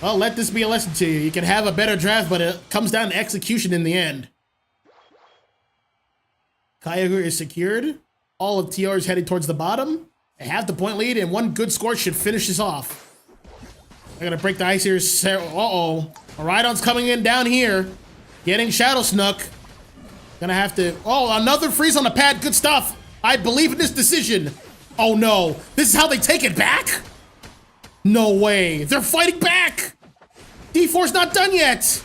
[SPEAKER 2] Well, let this be a lesson to you. You can have a better draft, but it comes down to execution in the end. Kyogre is secured. All of TR is heading towards the bottom. They have the point lead, and one good score should finish this off. They're gonna break the ice here. Uh-oh. Miraidon's coming in down here. Getting Shadow Snuck. Gonna have to... Oh, another freeze on the pad. Good stuff. I believe in this decision. Oh, no. This is how they take it back? No way. They're fighting back. D4's not done yet.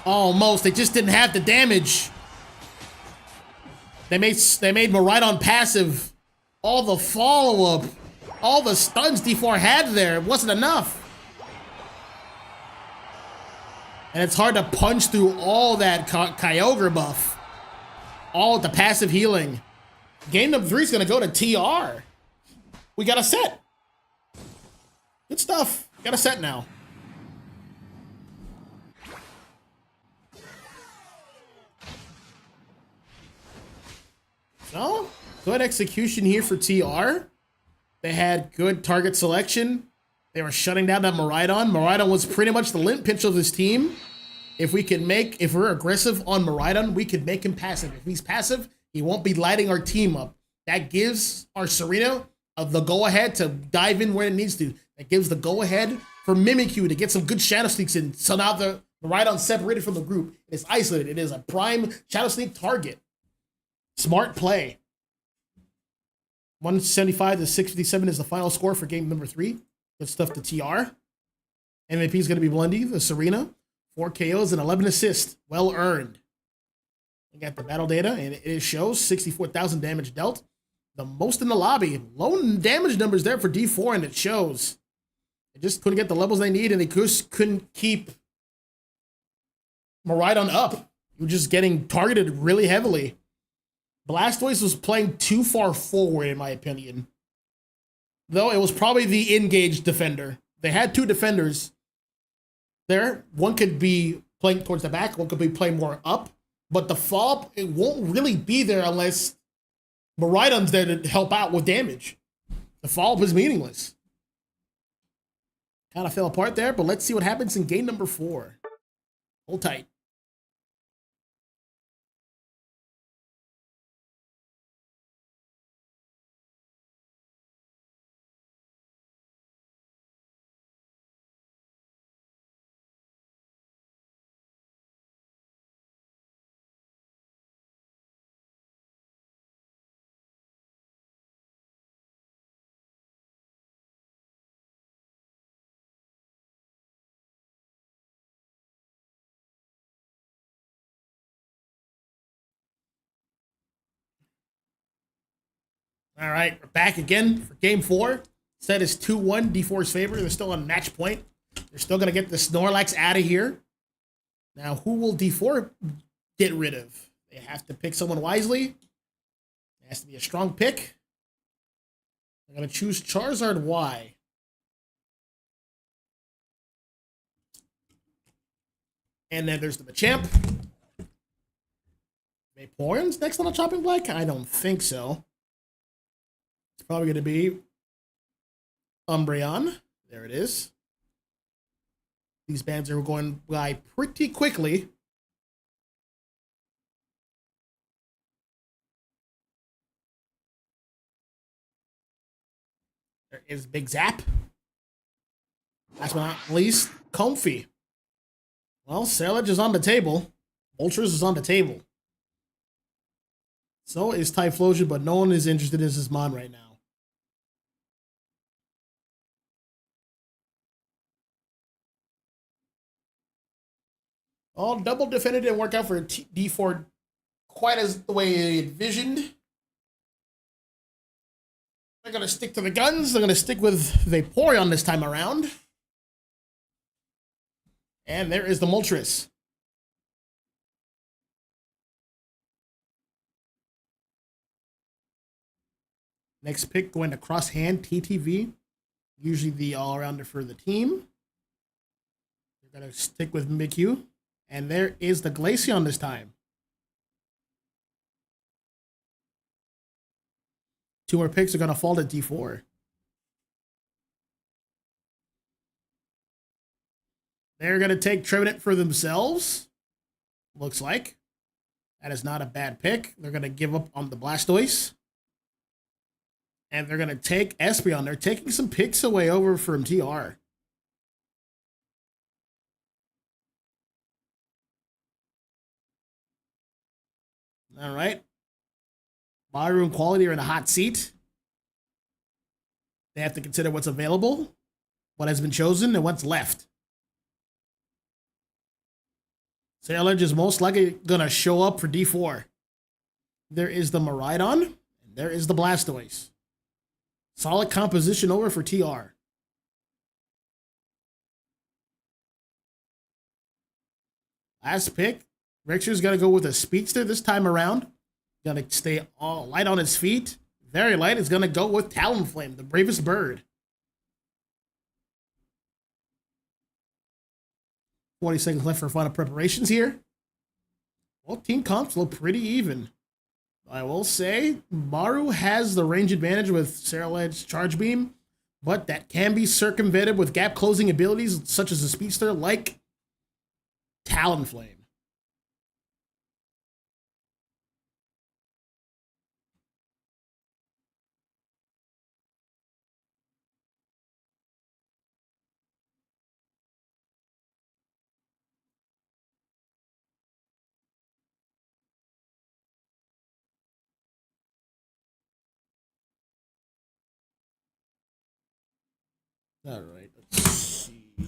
[SPEAKER 2] Almost. They just didn't have the damage. They made Miraidon passive. All the follow-up. All the stuns D4 had there. It wasn't enough. And it's hard to punch through all that Kyogre buff. All the passive healing. Game number 3 is going to go to TR. We got a set. Good stuff. Got a set now. So, good execution here for TR. They had good target selection. They were shutting down that Miraidon. Miraidon was pretty much the limp pitch of this team. If we're aggressive on Miraidon, we could make him passive. If he's passive, He won't be lighting our team up. That gives our Serena the go-ahead to dive in where it needs to. That gives the go-ahead for Mimikyu to get some good Shadow Sneaks in. So now the Rhydon separated from the group. It's isolated. It is a prime Shadow Sneak target. Smart play. 175 to 657 is the final score for game number 3. Good stuff to TR. MVP is going to be Blundy, the Serena. 4 KOs and 11 assists. Well earned. You got the battle data, and it shows 64,000 damage dealt. The most in the lobby. Low damage numbers there for D4, and it shows. They just couldn't get the levels they need, and they just couldn't keep Miraidon up. He was just getting targeted really heavily. Blastoise was playing too far forward, in my opinion. Though it was probably the engaged defender. They had 2 defenders there. One could be playing towards the back, one could be playing more up. But the follow-up, it won't really be there unless Miraidon's there to help out with damage. The follow-up is meaningless. Kind of fell apart there, but let's see what happens in game number 4. Hold tight. All right, we're back again for game 4. Set is 2-1, D4's favor. They're still on match point. They're still going to get the Snorlax out of here. Now, who will D4 get rid of? They have to pick someone wisely. It has to be a strong pick. They're going to choose Charizard. Why? And then there's the Machamp. Vaporeon's next on the chopping block? I don't think so. It's probably going to be Umbreon. There it is. These bands are going by pretty quickly. There is Big Zap. Last but not least, Comfy. Well, Sailage is on the table. Ultras is on the table. So is Typhlosion, but no one is interested in his Mon right now. All double defended didn't work out for D4 quite as the way they envisioned. They're going to stick to the guns. They're going to stick with Vaporeon this time around. And there is the Moltres. Next pick going to Crosshand TTV. Usually the all-rounder for the team. They're going to stick with Mimikyu. And there is the Glaceon this time. 2 more picks are going to fall to D4. They're going to take Trevenant for themselves. Looks like. That is not a bad pick. They're going to give up on the Blastoise. And they're going to take Espeon. They're taking some picks away over from TR. All right. Maru and Quality are in a hot seat. They have to consider what's available, what has been chosen, and what's left. Sailage is most likely going to show up for D4. There is the Miraidon, and there is the Blastoise. Solid composition over for TR. Last pick. Richard's going to go with a Speedster this time around. Going to stay all light on his feet. Very light is going to go with Talonflame, the bravest bird. 40 seconds left for final preparations here. Well, team comps look pretty even. I will say Maru has the range advantage with Sailage Charge Beam, but that can be circumvented with gap closing abilities such as a Speedster like Talonflame. All right, let's see here.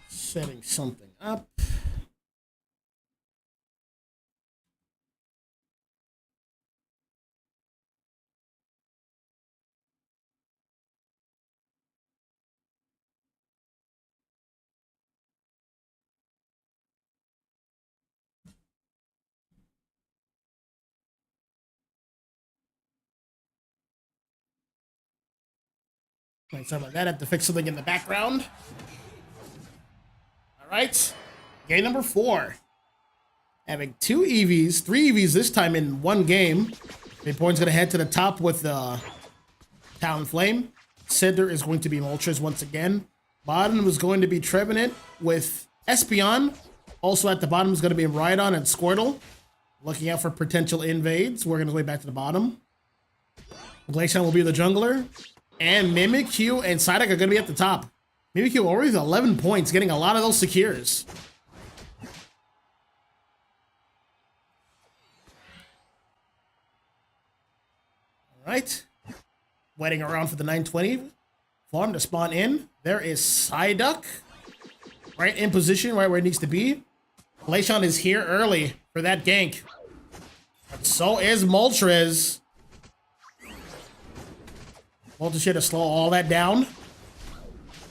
[SPEAKER 2] Setting something up. Right, sorry about that. I have to fix something in the background. All right. Game number 4. Having 2 EVs, 3 EVs this time in one game. Midpoint's going to head to the top with Talonflame. Center is going to be Moltres once again. Bottom is going to be Trevenant with Espeon. Also at the bottom is going to be Rhydon and Squirtle. Looking out for potential invades. We're going to go back to the bottom. Glaceon will be the jungler. And Mimikyu and Psyduck are going to be at the top. Mimikyu already with 11 points, getting a lot of those secures. All right. Waiting around for the 920 farm to spawn in. There is Psyduck. Right in position, right where it needs to be. Glaceon is here early for that gank. But so is Moltres. Moltres here to slow all that down.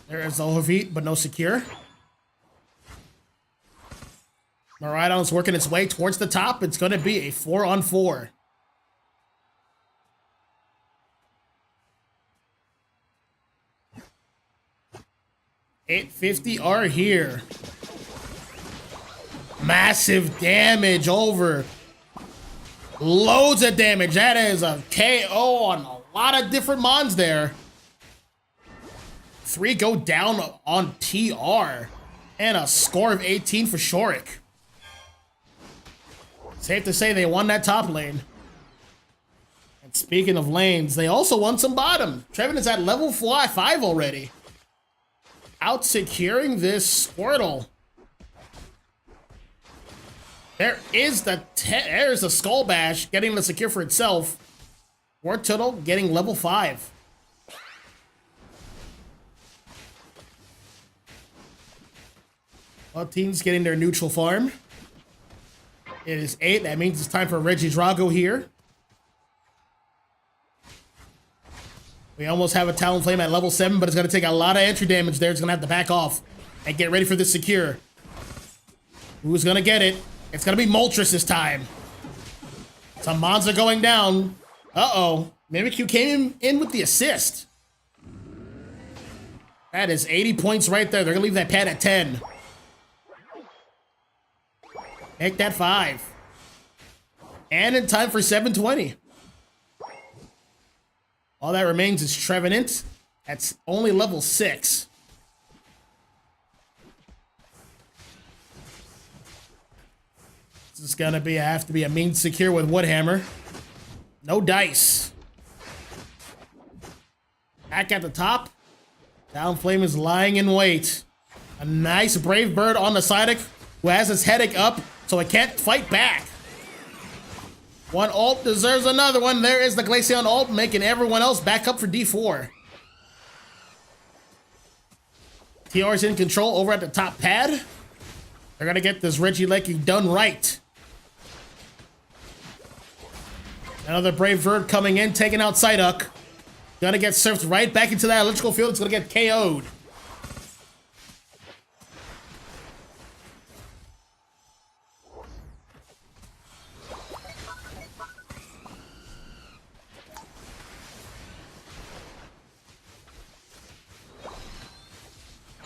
[SPEAKER 2] There is the overheat, but no secure. Miraidon is working its way towards the top. It's going to be a 4-on-4. $850 are here. Massive damage over. Loads of damage. That is a KO on a lot of different mons there. 3 go down on TR. And a score of 18 for Shorik. Safe to say they won that top lane. And speaking of lanes, they also won some bottom. Trevenant is at level 5 already. Out securing this Squirtle. There's the Skull Bash getting the secure for itself. Wartortle getting level 5. All teams getting their neutral farm. It is 8. That means it's time for Regidrago here. We almost have a Talonflame at level 7, but it's going to take a lot of entry damage there. It's going to have to back off and get ready for this secure. Who's going to get it? It's going to be Moltres this time. Some mons are going down. Uh-oh. Mimikyu came in with the assist. That is 80 points right there. They're going to leave that pad at 10. Make that 5. And in time for 720. All that remains is Trevenant. That's only level 6. This is gonna have to be a mean secure with Woodhammer. No dice. Back at the top. Talonflame is lying in wait. A nice Brave Bird on the Psyduck, who has his headache up, so it can't fight back. One ult deserves another one. There is the Glaceon ult, making everyone else back up for D4. TR is in control over at the top pad. They're going to get this Regieleki done right. Another Brave Bird coming in, taking out Psyduck. Going to get surfed right back into that electrical field. It's going to get KO'd.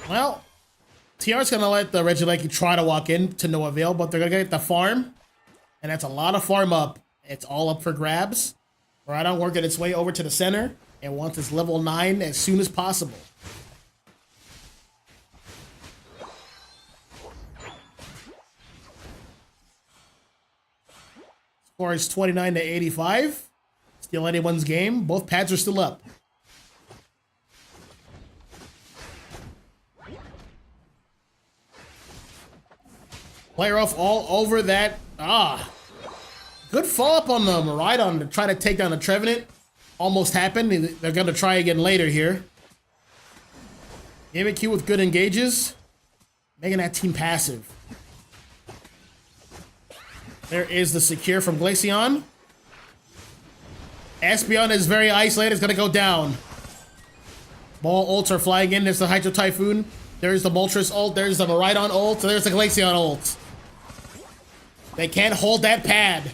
[SPEAKER 2] Well, TR's going to let the Regieleki try to walk in to no avail, but they're going to get the farm. And that's a lot of farm up. It's all up for grabs. Rhydon working its way over to the center and wants his level 9 as soon as possible. Score is 29 to 85. Still anyone's game. Both pads are still up. Player off all over that. Good follow-up on the Miraidon to try to take down the Trevenant. almost happened. They're going to try again later here. Mimikyu with good engages. Making that team passive. There is the secure from Glaceon. Espeon is very isolated. It's going to go down. Ball ults are flying in. There's the Hydro Typhoon. There's the Moltres ult. There's the Miraidon ult. There's the Glaceon ult. They can't hold that pad.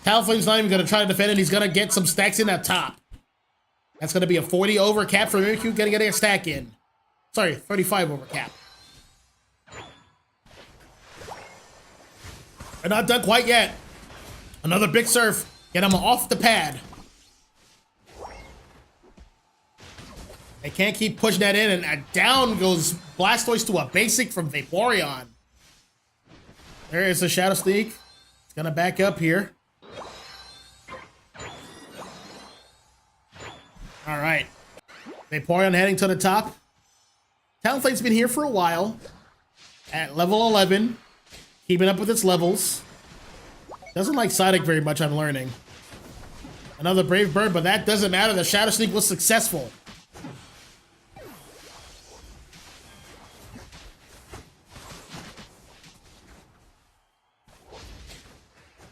[SPEAKER 2] Talonflame's not even going to try to defend it. He's going to get some stacks in at top. That's going to be a 40 over cap for Mimikyu. Going to get a stack in. Sorry, 35 over cap. They're not done quite yet. Another big surf. Get him off the pad. They can't keep pushing that in, and down goes Blastoise to a basic from Vaporeon. There is a Shadow Sneak. It's gonna back up here. All right. Vaporeon heading to the top. Talonflame's been here for a while. At level 11. Keeping up with its levels. Doesn't like Psyduck very much, I'm learning. Another Brave Bird, but that doesn't matter. The Shadow Sneak was successful.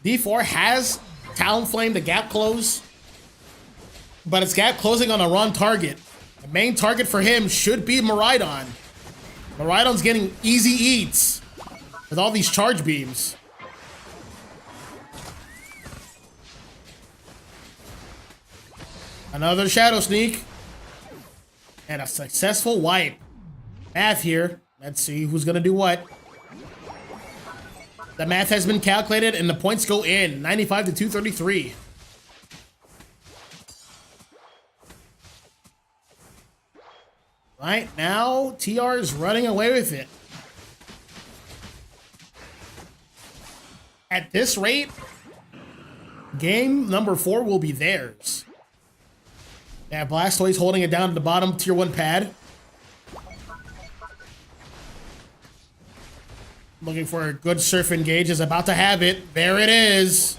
[SPEAKER 2] D4 has Talonflame, the gap close. But it's gap closing on a wrong target. The main target for him should be Miraidon. Miraidon's getting easy eats with all these charge beams. Another Shadow Sneak. And a successful wipe. Math here. Let's see who's gonna do what. The math has been calculated and the points go in. 95 to 233. Right now, TR is running away with it. At this rate, game number 4 will be theirs. Yeah, Blastoise holding it down to the bottom tier 1 pad. Looking for a good surf engage. Is about to have it. There it is.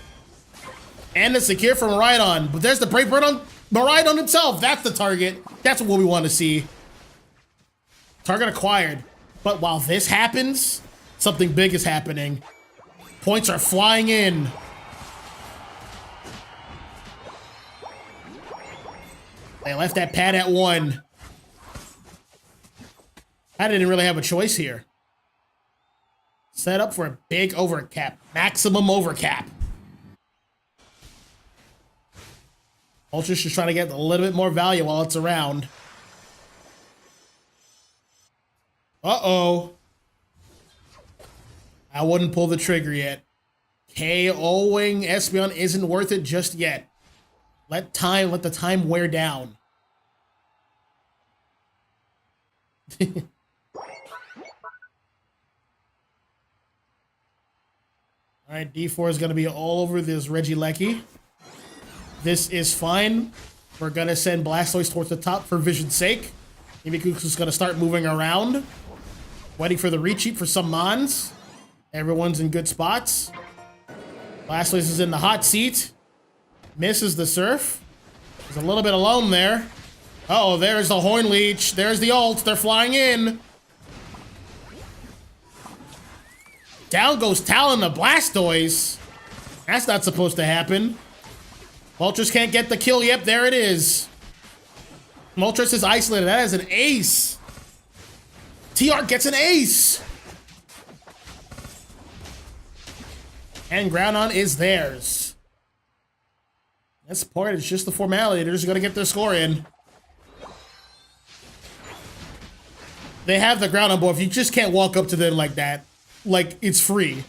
[SPEAKER 2] And the secure from Miraidon. But there's the Brave Bird on Miraidon himself. That's the target. That's what we want to see. Target acquired. But while this happens, something big is happening. Points are flying in. They left that pad at 1. I didn't really have a choice here. Set up for a big overcap. Maximum overcap. Ultra's just trying to get a little bit more value while it's around. Uh-oh. I wouldn't pull the trigger yet. KOing Espeon isn't worth it just yet. Let the time wear down. All right, D4 is going to be all over this Regieleki. This is fine. We're going to send Blastoise towards the top for vision's sake. Mimikyu is going to start moving around. Waiting for the retreat for some Mons. Everyone's in good spots. Blastoise is in the hot seat. Misses the surf. He's a little bit alone there. Uh-oh, there's the Horn Leech. There's the ult. They're flying in. Down goes Talon the Blastoise. That's not supposed to happen. Moltres can't get the kill. Yep, there it is. Moltres is isolated. That is an ace. TR gets an ace. And Groudon is theirs. This part is just the formality. They're just going to get their score in. They have the Groudon board. If you just can't walk up to them like that, like it's free.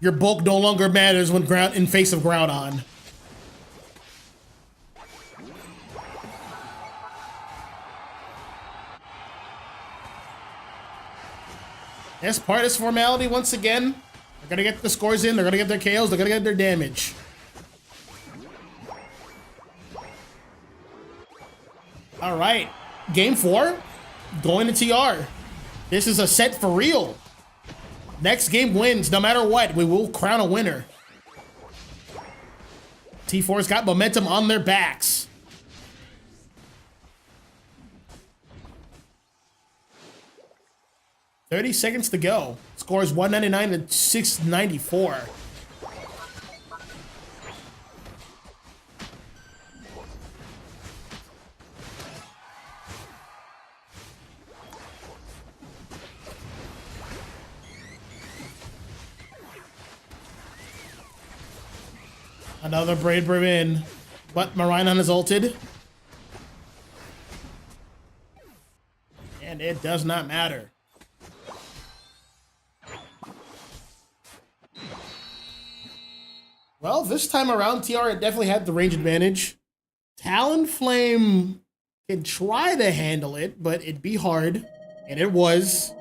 [SPEAKER 2] Your bulk no longer matters when in face of Groudon. This part is formality once again. They're gonna get the scores in, they're gonna get their KOs, they're gonna get their damage. Alright, game 4, going to TR. This is a set for real. Next game wins, no matter what, we will crown a winner. T4's got momentum on their backs. $30 seconds to go. Score is 199 to 694. Another Braid Brew in, but Marinon is ulted. And it does not matter. Well, this time around, TR definitely had the range advantage. Talonflame can try to handle it, but it'd be hard. And it was.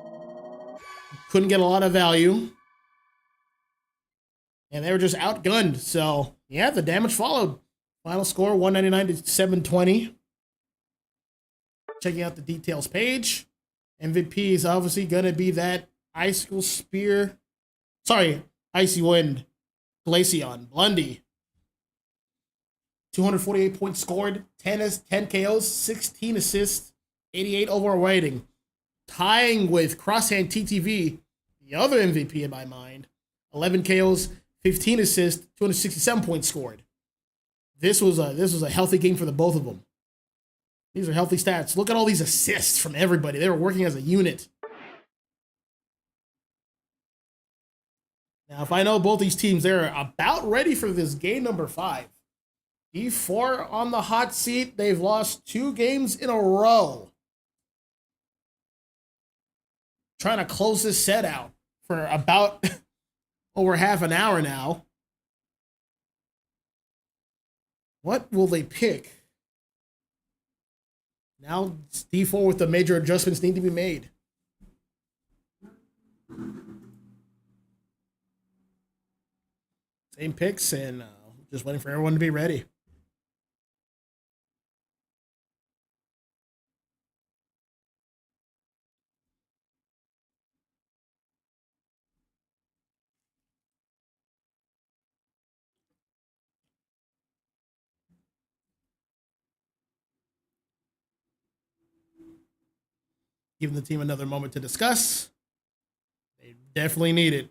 [SPEAKER 2] Couldn't get a lot of value. And they were just outgunned. So, yeah, the damage followed. Final score, 199 to 720. Checking out the details page. MVP is obviously going to be that Icicle Spear. Sorry, Icy Wind. Glaceon. Blondie. 248 points scored. 10 KOs. 16 assists. 88 overall rating. Tying with Crosshand TTV. The other MVP in my mind. 11 KOs. 15 assists, 267 points scored. This was a healthy game for the both of them. These are healthy stats. Look at all these assists from everybody. They were working as a unit. Now, if I know both these teams, they're about ready for this game number 5. D4 on the hot seat. They've lost 2 games in a row. Trying to close this set out for about over half an hour now. What will they pick? Now it's D4 with the major adjustments need to be made. Same picks and just waiting for everyone to be ready. Giving the team another moment to discuss. They definitely need it.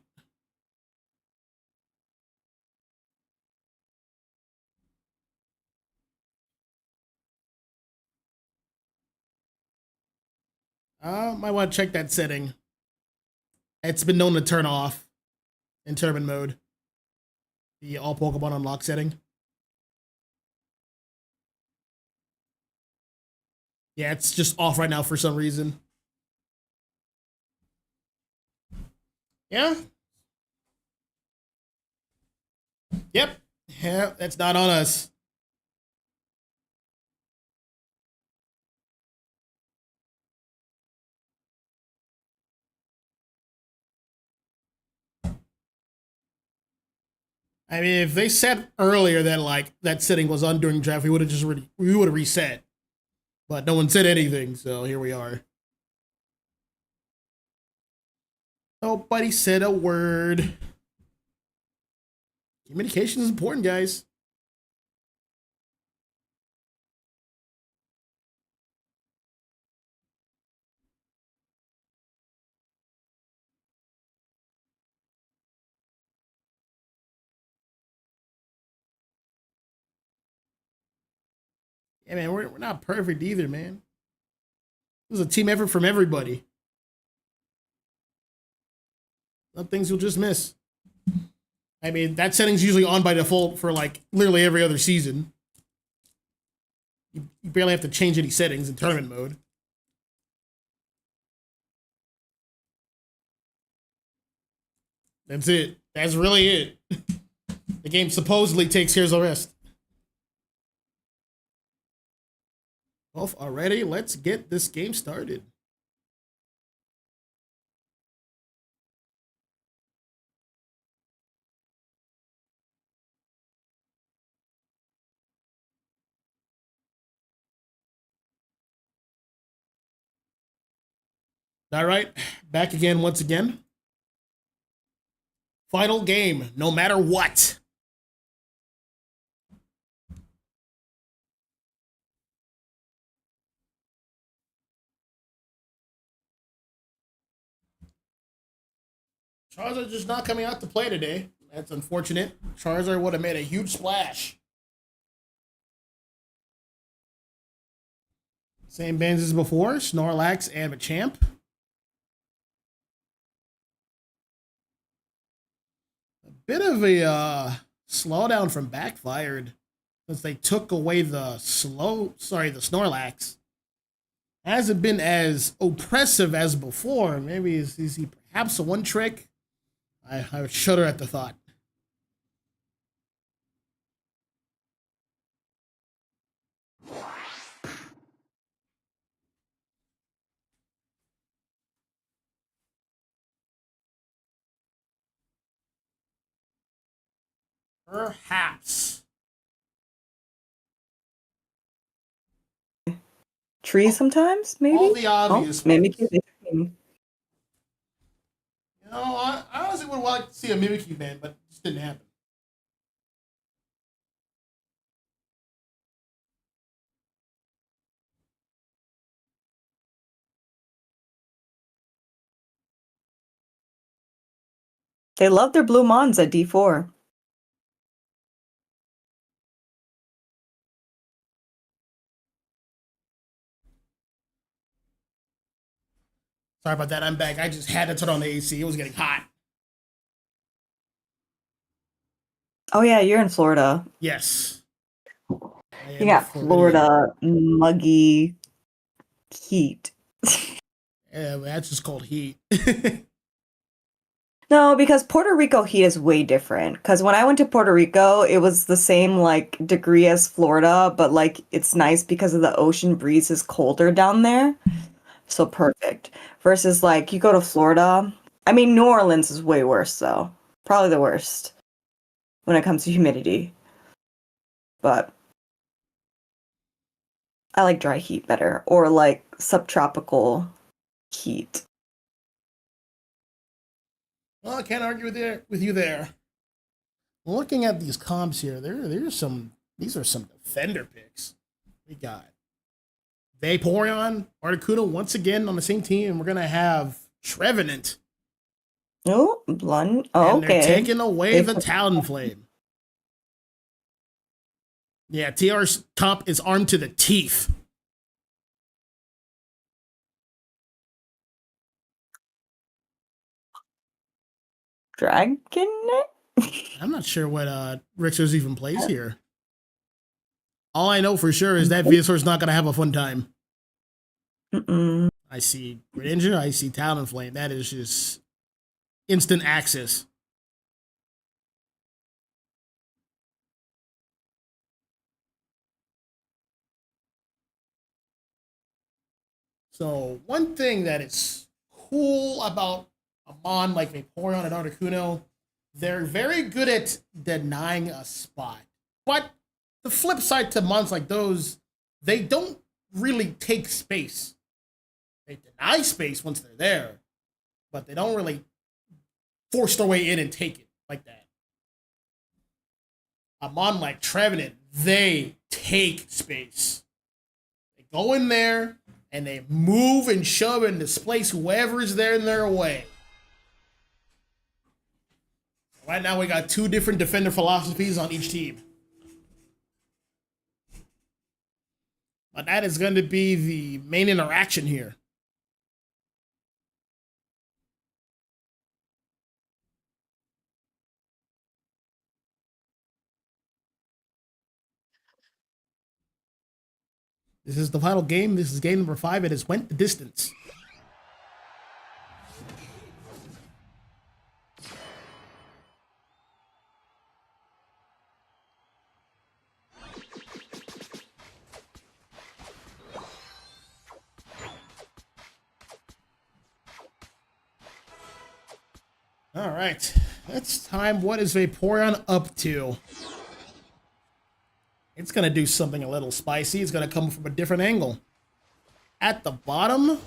[SPEAKER 2] Might want to check that setting. It's been known to turn off in tournament mode. The all Pokemon unlock setting. Yeah, it's just off right now for some reason. Yeah. Yep. Yeah, that's not on us. I mean, if they said earlier that like that setting was on during draft, we would have reset. But no one said anything, so here we are. Nobody said a word. Communication is important, guys. Yeah, man, we're not perfect either, man. This is a team effort from everybody. Some things you'll just miss. I mean, that setting's usually on by default for like literally every other season. You barely have to change any settings in tournament mode. That's it. That's really it. The game supposedly takes care of the rest. Both are ready. Let's get this game started. All right, back again once again. Final game, no matter what. Charizard just not coming out to play today. That's unfortunate. Charizard would have made a huge splash. Same bands as before, Snorlax and Machamp. A bit of a slowdown from Backfired since they took away the Snorlax. Hasn't been as oppressive as before. Maybe is he perhaps a one trick? I would shudder at the thought. Perhaps.
[SPEAKER 3] Tree sometimes, maybe?
[SPEAKER 2] All the obvious
[SPEAKER 3] Mimikyu.
[SPEAKER 2] You know, I honestly would like to see a Mimikyu ban, but it just didn't happen.
[SPEAKER 3] They love their blue mons at D4.
[SPEAKER 2] Sorry about that. I'm back. I just had to turn on the AC. It was getting hot.
[SPEAKER 3] Oh yeah, you're in Florida.
[SPEAKER 2] Yes.
[SPEAKER 3] You got Florida muggy heat.
[SPEAKER 2] Yeah, that's just called heat.
[SPEAKER 3] No, because Puerto Rico heat is way different. Because when I went to Puerto Rico, it was the same like degree as Florida, but like it's nice because of the ocean breeze is colder down there. So perfect. Versus like you go to Florida. I mean, New Orleans is way worse though. Probably the worst when it comes to humidity. But I like dry heat better, or like subtropical heat.
[SPEAKER 2] Well, I can't argue with you there. Looking at these comps here, these are some defender picks. We got Vaporeon, Articuno once again on the same team, and we're gonna have Trevenant.
[SPEAKER 3] Oh, blunt. Oh,
[SPEAKER 2] and
[SPEAKER 3] okay.
[SPEAKER 2] they're taking away the Talonflame. Yeah, TR's top is armed to the teeth.
[SPEAKER 3] Dragon?
[SPEAKER 2] I'm not sure what Rixers even plays here. All I know for sure is that Venusaur's not going to have a fun time. I see Greninja, I see Talonflame. That is just instant access. So one thing that is cool about a mon like Vaporeon and Articuno, they're very good at denying a spot. But the flip side to mons like those, they don't really take space. They deny space once they're there, but they don't really force their way in and take it like that. A mon like Trevenant, they take space. They go in there and they move and shove and displace whoever is there in their way. Right now we got two different defender philosophies on each team. But that is going to be the main interaction here. This is the final game. This is game number 5. It has went the distance. All right, it's time. What is Vaporeon up to? It's going to do something a little spicy. It's going to come from a different angle. At the bottom,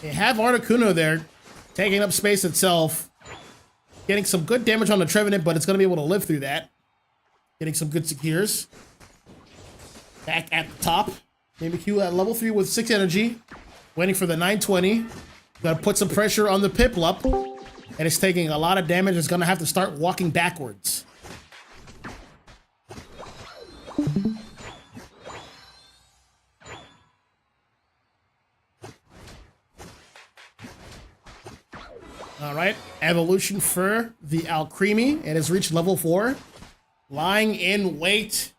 [SPEAKER 2] they have Articuno there, taking up space itself, getting some good damage on the Trevenant, but it's going to be able to live through that. Getting some good secures. Back at the top, Mimikyu at level 3 with 6 energy, waiting for the 920. Got to put some pressure on the Piplup. and it's taking a lot of damage. It's going to have to start walking backwards. All right, evolution for the Alcremie. It has reached level 4. Lying in wait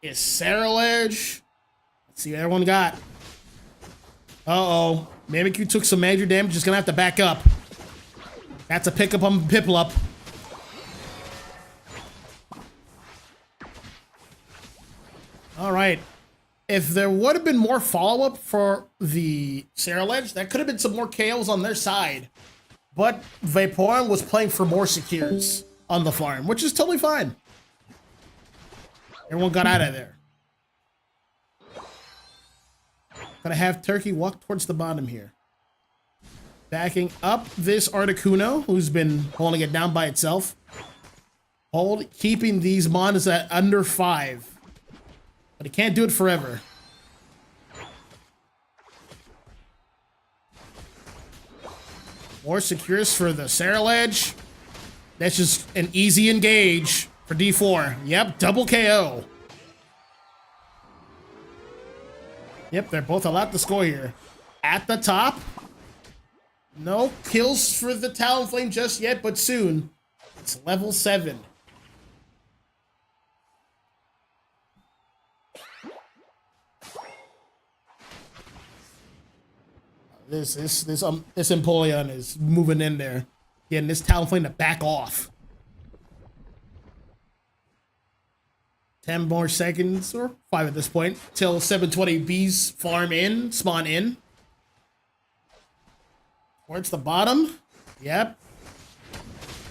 [SPEAKER 2] is Cerulege. Let's see what everyone got. Uh-oh. Mimikyu took some major damage. Just gonna have to back up. That's a pickup on Piplup. All right. If there would have been more follow-up for the Cerulege, that could have been some more KOs on their side. But Vaporeon was playing for more secures on the farm, which is totally fine. Everyone got out of there. Gonna have Turkey walk towards the bottom here. Backing up this Articuno, who's been holding it down by itself. Keeping these mons at under 5. But it can't do it forever. More secures for the Cerulege. That's just an easy engage for D4. Yep, double KO. Yep, they're both allowed to score here. At the top. No kills for the Talonflame just yet, but soon. It's level 7. This Empoleon is moving in there. Getting this Talonflame to back off. 10 more seconds, or 5 at this point, till 720B's spawn in. Towards the bottom. Yep.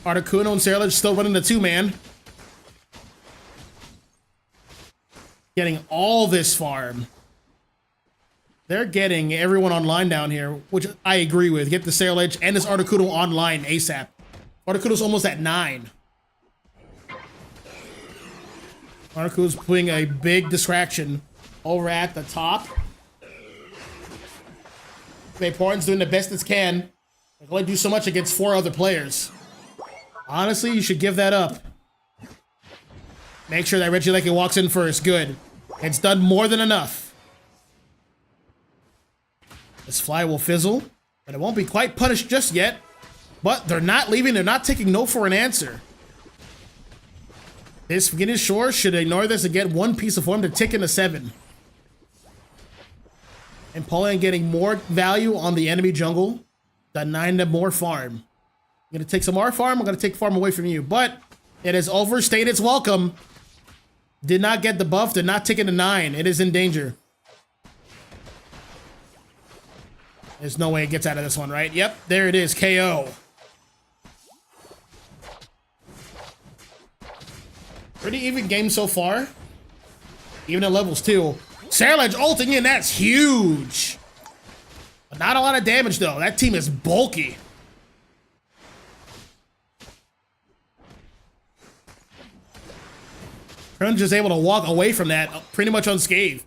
[SPEAKER 2] Articuno and Cerulege still running the 2-man. Getting all this farm. They're getting everyone online down here, which I agree with. Get the Cerulege and this Articuno online ASAP. Articuno's almost at 9. Articuno's putting a big distraction over at the top. Vaporeon's doing the best it can. They can only do so much against 4 other players. Honestly, you should give that up. Make sure that Regieleki walks in first. Good. It's done more than enough. This fly will fizzle, but it won't be quite punished just yet. But they're not leaving. They're not taking no for an answer. This Venusaur should ignore this and get 1 piece of form to tick into 7. And Empoleon getting more value on the enemy jungle. The 9 to more farm. I'm going to take some more farm. I'm going to take farm away from you. But it has overstayed its welcome. Did not get the buff. Did not tick into 9. It is in danger. There's no way it gets out of this one, right? Yep, there it is. KO. Pretty even game so far. Even at levels 2. Cerulege ulting in, that's huge. But not a lot of damage, though. That team is bulky. Crunch is able to walk away from that pretty much unscathed.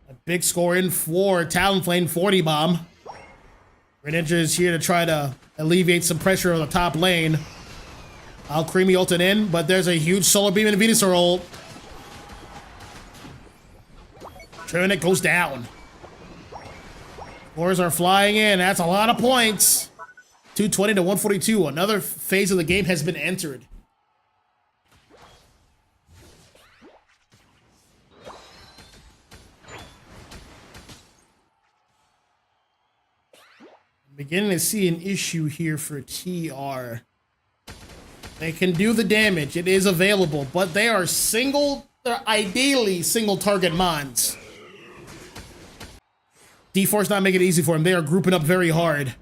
[SPEAKER 2] A big score in for Talonflame 40 bomb. Greninja is here to try to alleviate some pressure on the top lane. Alcremie ulted in, but there's a huge Solar Beam and Venusaur ult. Trevenant goes down. Scores are flying in. That's a lot of points. 220 to 142. Another phase of the game has been entered. I'm beginning to see an issue here for TR. They can do the damage. It is available, but they're ideally single target mons. D4's not making it easy for them. They are grouping up very hard.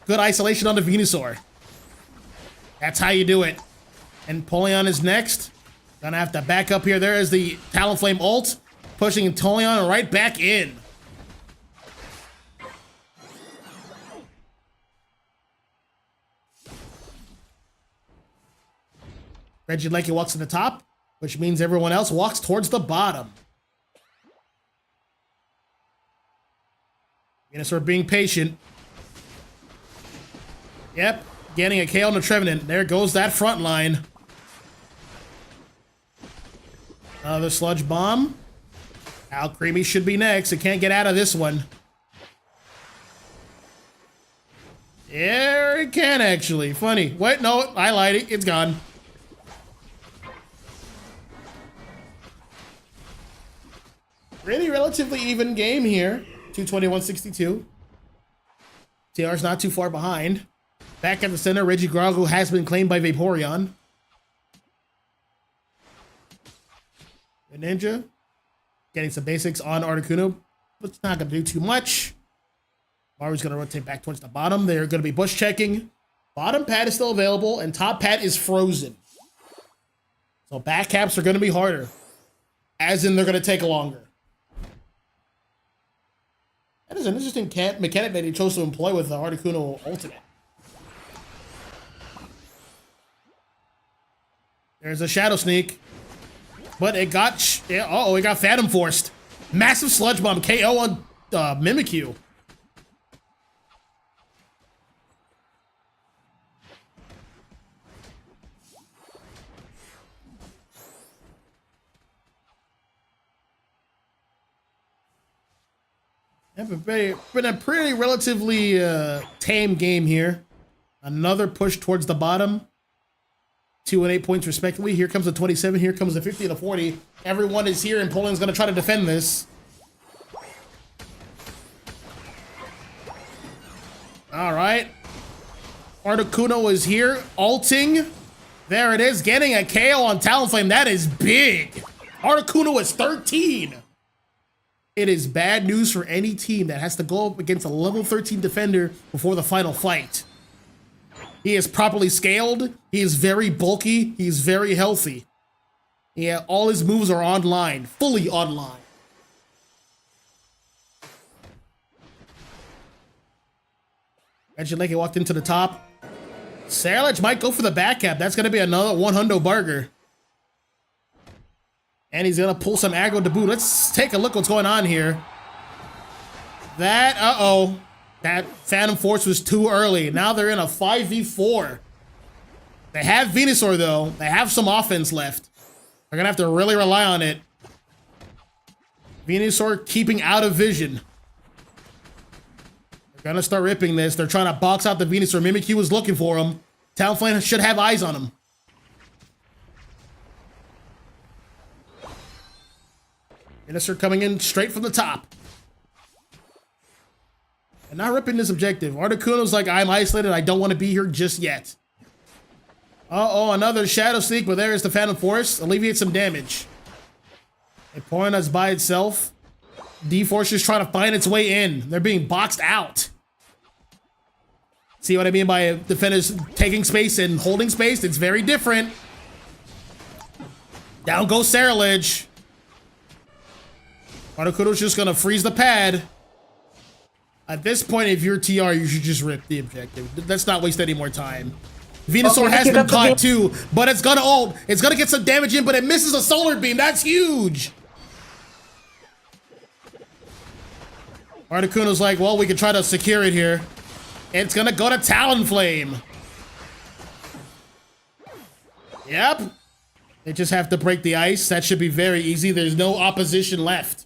[SPEAKER 2] Good isolation on the Venusaur. That's how you do it. And Empoleon is next. Gonna have to back up here. There is the Talonflame ult. Pushing Empoleon right back in. Regieleki walks to the top, which means everyone else walks towards the bottom. Venusaur being patient. Yep, getting a KO on the Trevenant. There goes that front line. Another Sludge Bomb. Alcremie should be next. It can't get out of this one. Yeah, it can actually. Funny. Wait, no, I lied. It's gone. Really relatively even game here. 221-62. TR's not too far behind. Back at the center, Regigirogo has been claimed by Vaporeon. The Ninja getting some basics on Articuno, but it's not going to do too much. Maru's going to rotate back towards the bottom. They're going to be bush checking. Bottom pad is still available, and top pad is frozen. So back caps are going to be harder. As in, they're going to take longer. That is an interesting mechanic that he chose to employ with the Articuno Ultimate. There's a Shadow Sneak. But it got... it got Phantom Forced. Massive Sludge Bomb KO on Mimikyu. Been a pretty relatively tame game here. Another push towards the bottom. 2 and 8 points respectively. Here comes the 27. Here comes the 50 and the 40. Everyone is here, and Poland's going to try to defend this. All right. Articuno is here, ulting. There it is, getting a KO on Talonflame. That is big. Articuno is 13. It is bad news for any team that has to go up against a level 13 defender before the final fight. He is properly scaled. He is very bulky. He's very healthy. Yeah, all his moves are online, fully online. Regieleki walked into the top. Sarilege might go for the back cap. That's going to be another 100 burger. And he's going to pull some aggro to boot. Let's take a look what's going on here. That Phantom Force was too early. Now they're in a 5v4. They have Venusaur, though. They have some offense left. They're going to have to really rely on it. Venusaur keeping out of vision. They're going to start ripping this. They're trying to box out the Venusaur. Mimikyu is looking for him. Talonflame should have eyes on him. Venusaur coming in straight from the top. And not ripping this objective. Articuno's like, I'm isolated. I don't want to be here just yet. Another Shadow Sneak, but there is the Phantom Force. Alleviate some damage. Vaporeon's by itself. D-Force is trying to find its way in. They're being boxed out. See what I mean by defenders taking space and holding space? It's very different. Down goes Sarilege. Articuno's just going to freeze the pad. At this point, if you're TR, you should just rip the objective. Let's not waste any more time. Venusaur has been caught too, but it's gonna ult. It's gonna get some damage in, but it misses a Solar Beam. That's huge. Articuno's like, well, we can try to secure it here. It's gonna go to Talonflame. Yep. They just have to break the ice. That should be very easy. There's no opposition left.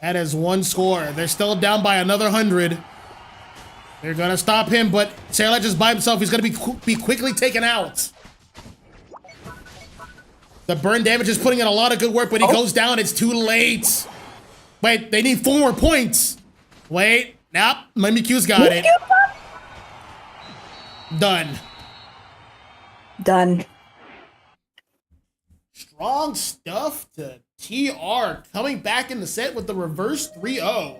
[SPEAKER 2] That is one score. They're still down by another 100. They're gonna stop him, but Sarilege is by himself. He's gonna be quickly taken out. The burn damage is putting in a lot of good work, but he goes down. It's too late. Wait, they need 4 more points. Wait, nope. Mimikyu's got it. Done.
[SPEAKER 3] Done.
[SPEAKER 2] Strong stuff to TR coming back in the set with the reverse 3-0.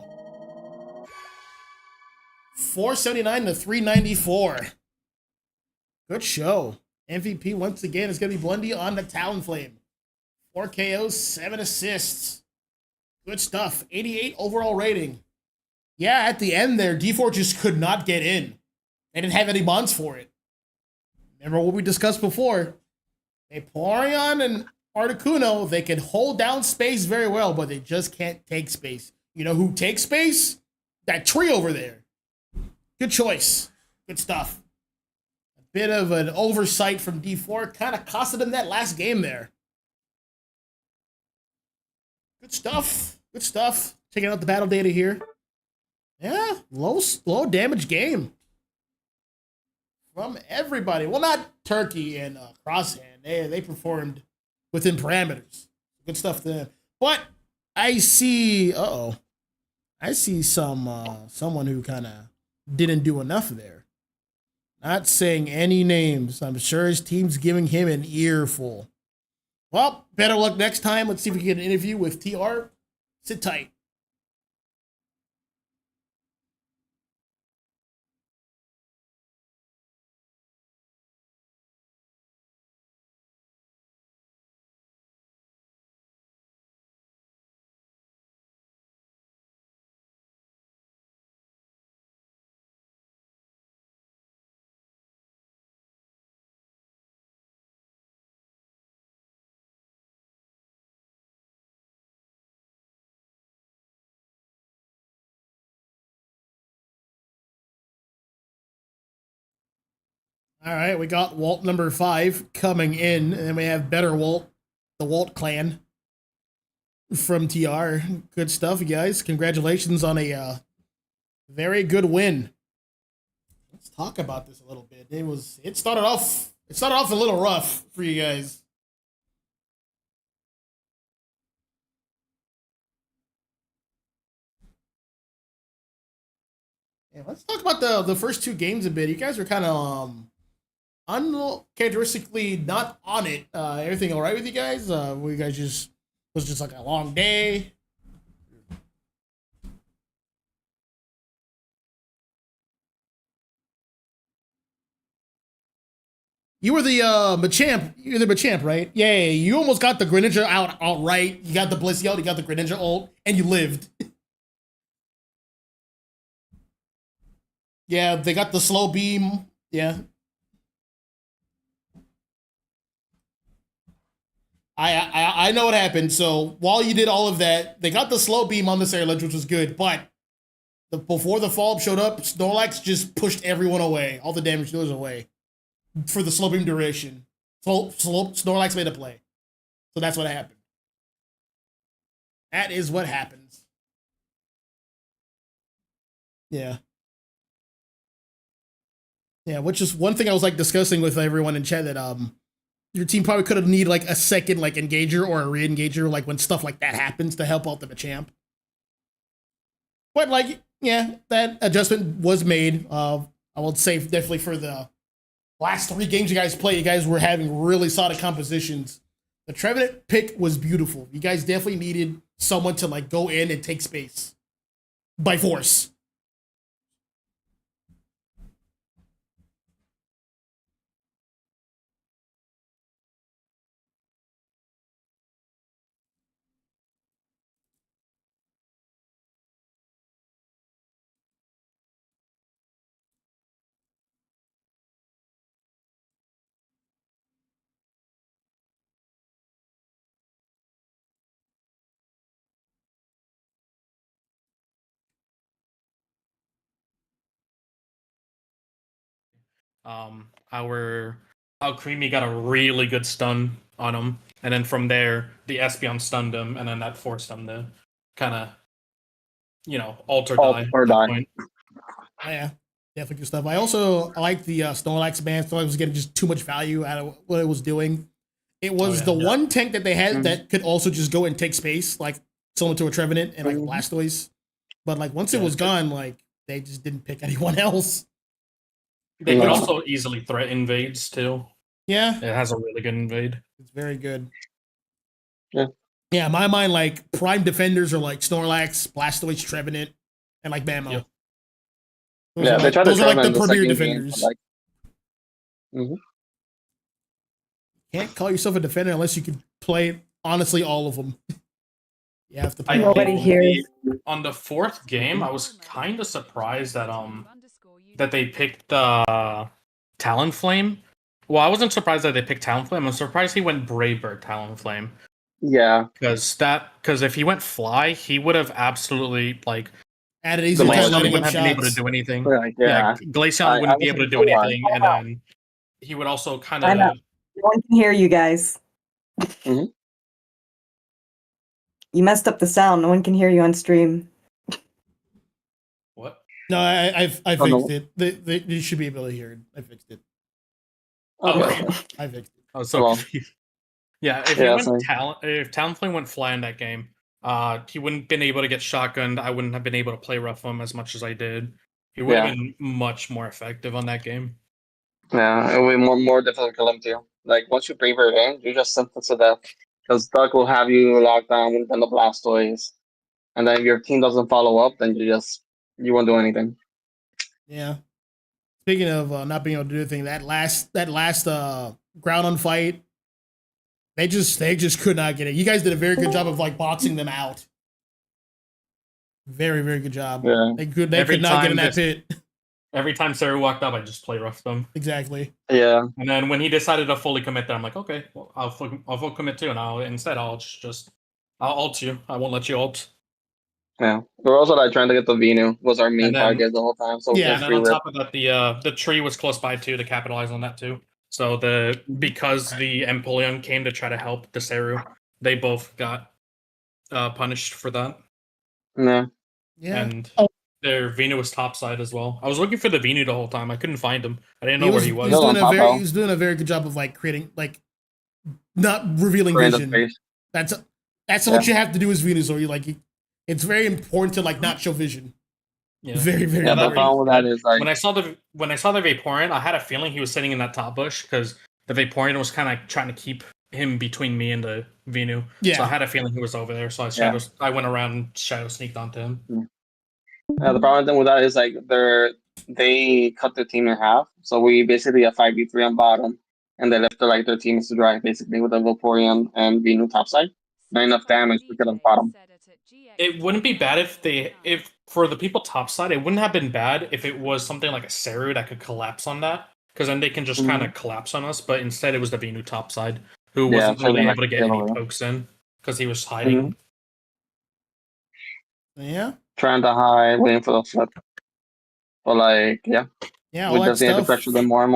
[SPEAKER 2] 479 to 394. Good show. MVP once again is going to be Blundy on the Talonflame. 4 KOs, 7 assists. Good stuff. 88 overall rating. Yeah, at the end there, D4 just could not get in. They didn't have any bonds for it. Remember what we discussed before? Vaporeon and Articuno, they can hold down space very well, but they just can't take space. You know who takes space? that tree over there. Good choice. Good stuff. A bit of an oversight from D4. Kind of costed him that last game there. Good stuff. Good stuff. Checking out the battle data here. Yeah, low damage game from everybody. Well, not Turkey and Crosshand. They performed within parameters. Good stuff there. But I see. I see someone who kind of didn't do enough there. Not saying any names. I'm sure his team's giving him an earful. Well, better luck next time. Let's see if we can get an interview with TR. Sit tight. All right, we got Walt number 5 coming in, and then we have Better Walt, the Walt clan from TR. Good stuff, you guys. Congratulations on a very good win. Let's talk about this a little bit. It started off a little rough for you guys. Yeah, let's talk about the first 2 games a bit. You guys were kind of uncharacteristically not on it. Everything all right with you guys? Were you guys was just like a long day? You were the Machamp. You're the Machamp, right? Yeah, you almost got the Greninja out outright. You got the Blissey out, you got the Greninja ult, and you lived. Yeah, they got the slow beam. Yeah. I know what happened. So while you did all of that, they got the slow beam on this air ledge, which was good. But before the follow-up showed up, Snorlax just pushed everyone away, all the damage dealers away, for the slow beam duration. Snorlax made a play. So that's what happened. That is what happens. Yeah. Yeah, which is one thing I was like discussing with everyone in chat, that your team probably could have needed like a second like engager or a re-engager, like when stuff like that happens, to help out the Machamp. But like, yeah, that adjustment was made. I would say definitely for the last 3 games you guys played, you guys were having really solid compositions. The Trevenant pick was beautiful. You guys definitely needed someone to like go in and take space by force.
[SPEAKER 4] Our Creamy got a really good stun on him, and then from there the Espeon stunned him, and then that forced him to kind of, alter die.
[SPEAKER 5] Or die.
[SPEAKER 4] Point.
[SPEAKER 2] Oh, yeah, definitely good stuff. I like the Snorlax ban. Snorlax was getting just too much value out of what it was doing. It was one tank that they had that could also just go and take space, like similar to a Trevenant and like a Blastoise. But like once it was gone, like they just didn't pick anyone else.
[SPEAKER 4] They could also easily threat invades too.
[SPEAKER 2] Yeah,
[SPEAKER 4] it has a really good invade.
[SPEAKER 2] It's very good.
[SPEAKER 5] Yeah.
[SPEAKER 2] Yeah, in my mind, like prime defenders are like Snorlax, Blastoise, Trevenant, and like Mamo.
[SPEAKER 5] Yep.
[SPEAKER 2] Those are like the premier defenders. Can't call yourself a defender unless you can play honestly all of them. You have to play.
[SPEAKER 3] Nobody here.
[SPEAKER 4] On the 4th game, I was kind of surprised that they picked Talonflame. Well, I wasn't surprised that they picked Talonflame. I'm surprised he went Braver Talonflame.
[SPEAKER 5] Yeah.
[SPEAKER 4] Because if he went Fly, he would have absolutely like
[SPEAKER 2] Added easier
[SPEAKER 5] The
[SPEAKER 2] time
[SPEAKER 5] Glaceon
[SPEAKER 4] Glaceon
[SPEAKER 2] letting
[SPEAKER 4] wouldn't
[SPEAKER 2] up
[SPEAKER 4] have been able to
[SPEAKER 2] shots.
[SPEAKER 4] do anything.
[SPEAKER 5] Like,
[SPEAKER 4] Yeah,
[SPEAKER 5] yeah.
[SPEAKER 4] Glaceon wouldn't be
[SPEAKER 5] was
[SPEAKER 4] able to do
[SPEAKER 5] thinking that.
[SPEAKER 4] anything, and then he would also kind
[SPEAKER 3] I know.
[SPEAKER 4] of.
[SPEAKER 3] No one can hear you guys.
[SPEAKER 5] Mhm.
[SPEAKER 3] You messed up the sound. No one can hear you on stream.
[SPEAKER 4] What?
[SPEAKER 2] No, I
[SPEAKER 5] Oh, no.
[SPEAKER 2] fixed it. You should be able to hear it. I fixed it.
[SPEAKER 5] Okay.
[SPEAKER 4] Okay.
[SPEAKER 2] I fixed it.
[SPEAKER 4] I was so
[SPEAKER 5] Well,
[SPEAKER 4] confused. Yeah, if
[SPEAKER 5] yeah,
[SPEAKER 4] he went
[SPEAKER 5] same.
[SPEAKER 4] if Talonflame went fly in that game, he wouldn't been able to get shotgunned. I wouldn't have been able to play rough him as much as I did. He would have
[SPEAKER 5] Yeah.
[SPEAKER 4] been much more effective on that game.
[SPEAKER 5] Yeah, it will be more difficult to kill him too. Like once you braver in, you just sentence to death. Because Doug will have you locked down within the Blastoise. And then if your team doesn't follow up, then you won't do anything.
[SPEAKER 2] Yeah. Speaking of not being able to do anything, that last ground on fight, they just could not get it. You guys did a very good job of like boxing them out. Very, very good job.
[SPEAKER 5] Yeah.
[SPEAKER 2] They could
[SPEAKER 4] Every
[SPEAKER 2] not get in
[SPEAKER 4] time
[SPEAKER 2] that pit.
[SPEAKER 4] Every time Sarah walked up, I just play rough them.
[SPEAKER 2] Exactly.
[SPEAKER 5] Yeah.
[SPEAKER 4] And then when he decided to fully commit there, I'm like, okay, well, I'll full commit too, and I'll ult you. I won't let you ult.
[SPEAKER 5] Yeah. We're also like trying to get the Venu was our main
[SPEAKER 4] And then-
[SPEAKER 5] target the whole time. So
[SPEAKER 2] Yeah.
[SPEAKER 4] And then on top of that, the tree was close by too to capitalize on that too. So because the Empoleon came to try to help the Seru, they both got punished for that.
[SPEAKER 5] Yeah.
[SPEAKER 2] Yeah.
[SPEAKER 4] And their Venu was topside as well. I was looking for the Venu the whole time. I couldn't find him. I didn't know where he was.
[SPEAKER 5] Still on top,
[SPEAKER 2] He
[SPEAKER 5] though.
[SPEAKER 2] was doing a very good job of like creating like not revealing
[SPEAKER 5] Random
[SPEAKER 2] vision.
[SPEAKER 5] space.
[SPEAKER 2] That's what you have to do as Venusaur. You like it's very important to like not show vision.
[SPEAKER 4] Yeah.
[SPEAKER 2] Very, very
[SPEAKER 5] Yeah, the
[SPEAKER 2] important.
[SPEAKER 5] problem with that is like
[SPEAKER 4] When I saw the Vaporeon, I had a feeling he was sitting in that top bush because the Vaporeon was kind of trying to keep him between me and the Venu.
[SPEAKER 2] Yeah.
[SPEAKER 4] So I had a feeling he was over there. So I went around and shadow sneaked onto him.
[SPEAKER 5] the problem with that is like they cut their team in half. So we basically have 5v3 on bottom. And they left their teams to dry basically with the Vaporeon and Venu topside. Not enough damage to get on bottom.
[SPEAKER 4] It wouldn't be bad if for the people topside, it wouldn't have been bad if it was something like a Seru that could collapse on that. Because then they can just kind of collapse on us. But instead, it was the Venu topside who wasn't really able to get any pokes in because he was hiding.
[SPEAKER 2] Yeah.
[SPEAKER 5] Trying to hide, waiting for the flip. But like, yeah.
[SPEAKER 2] Yeah, all
[SPEAKER 5] We
[SPEAKER 2] that
[SPEAKER 5] just need to
[SPEAKER 2] stuff.
[SPEAKER 5] pressure them more and more.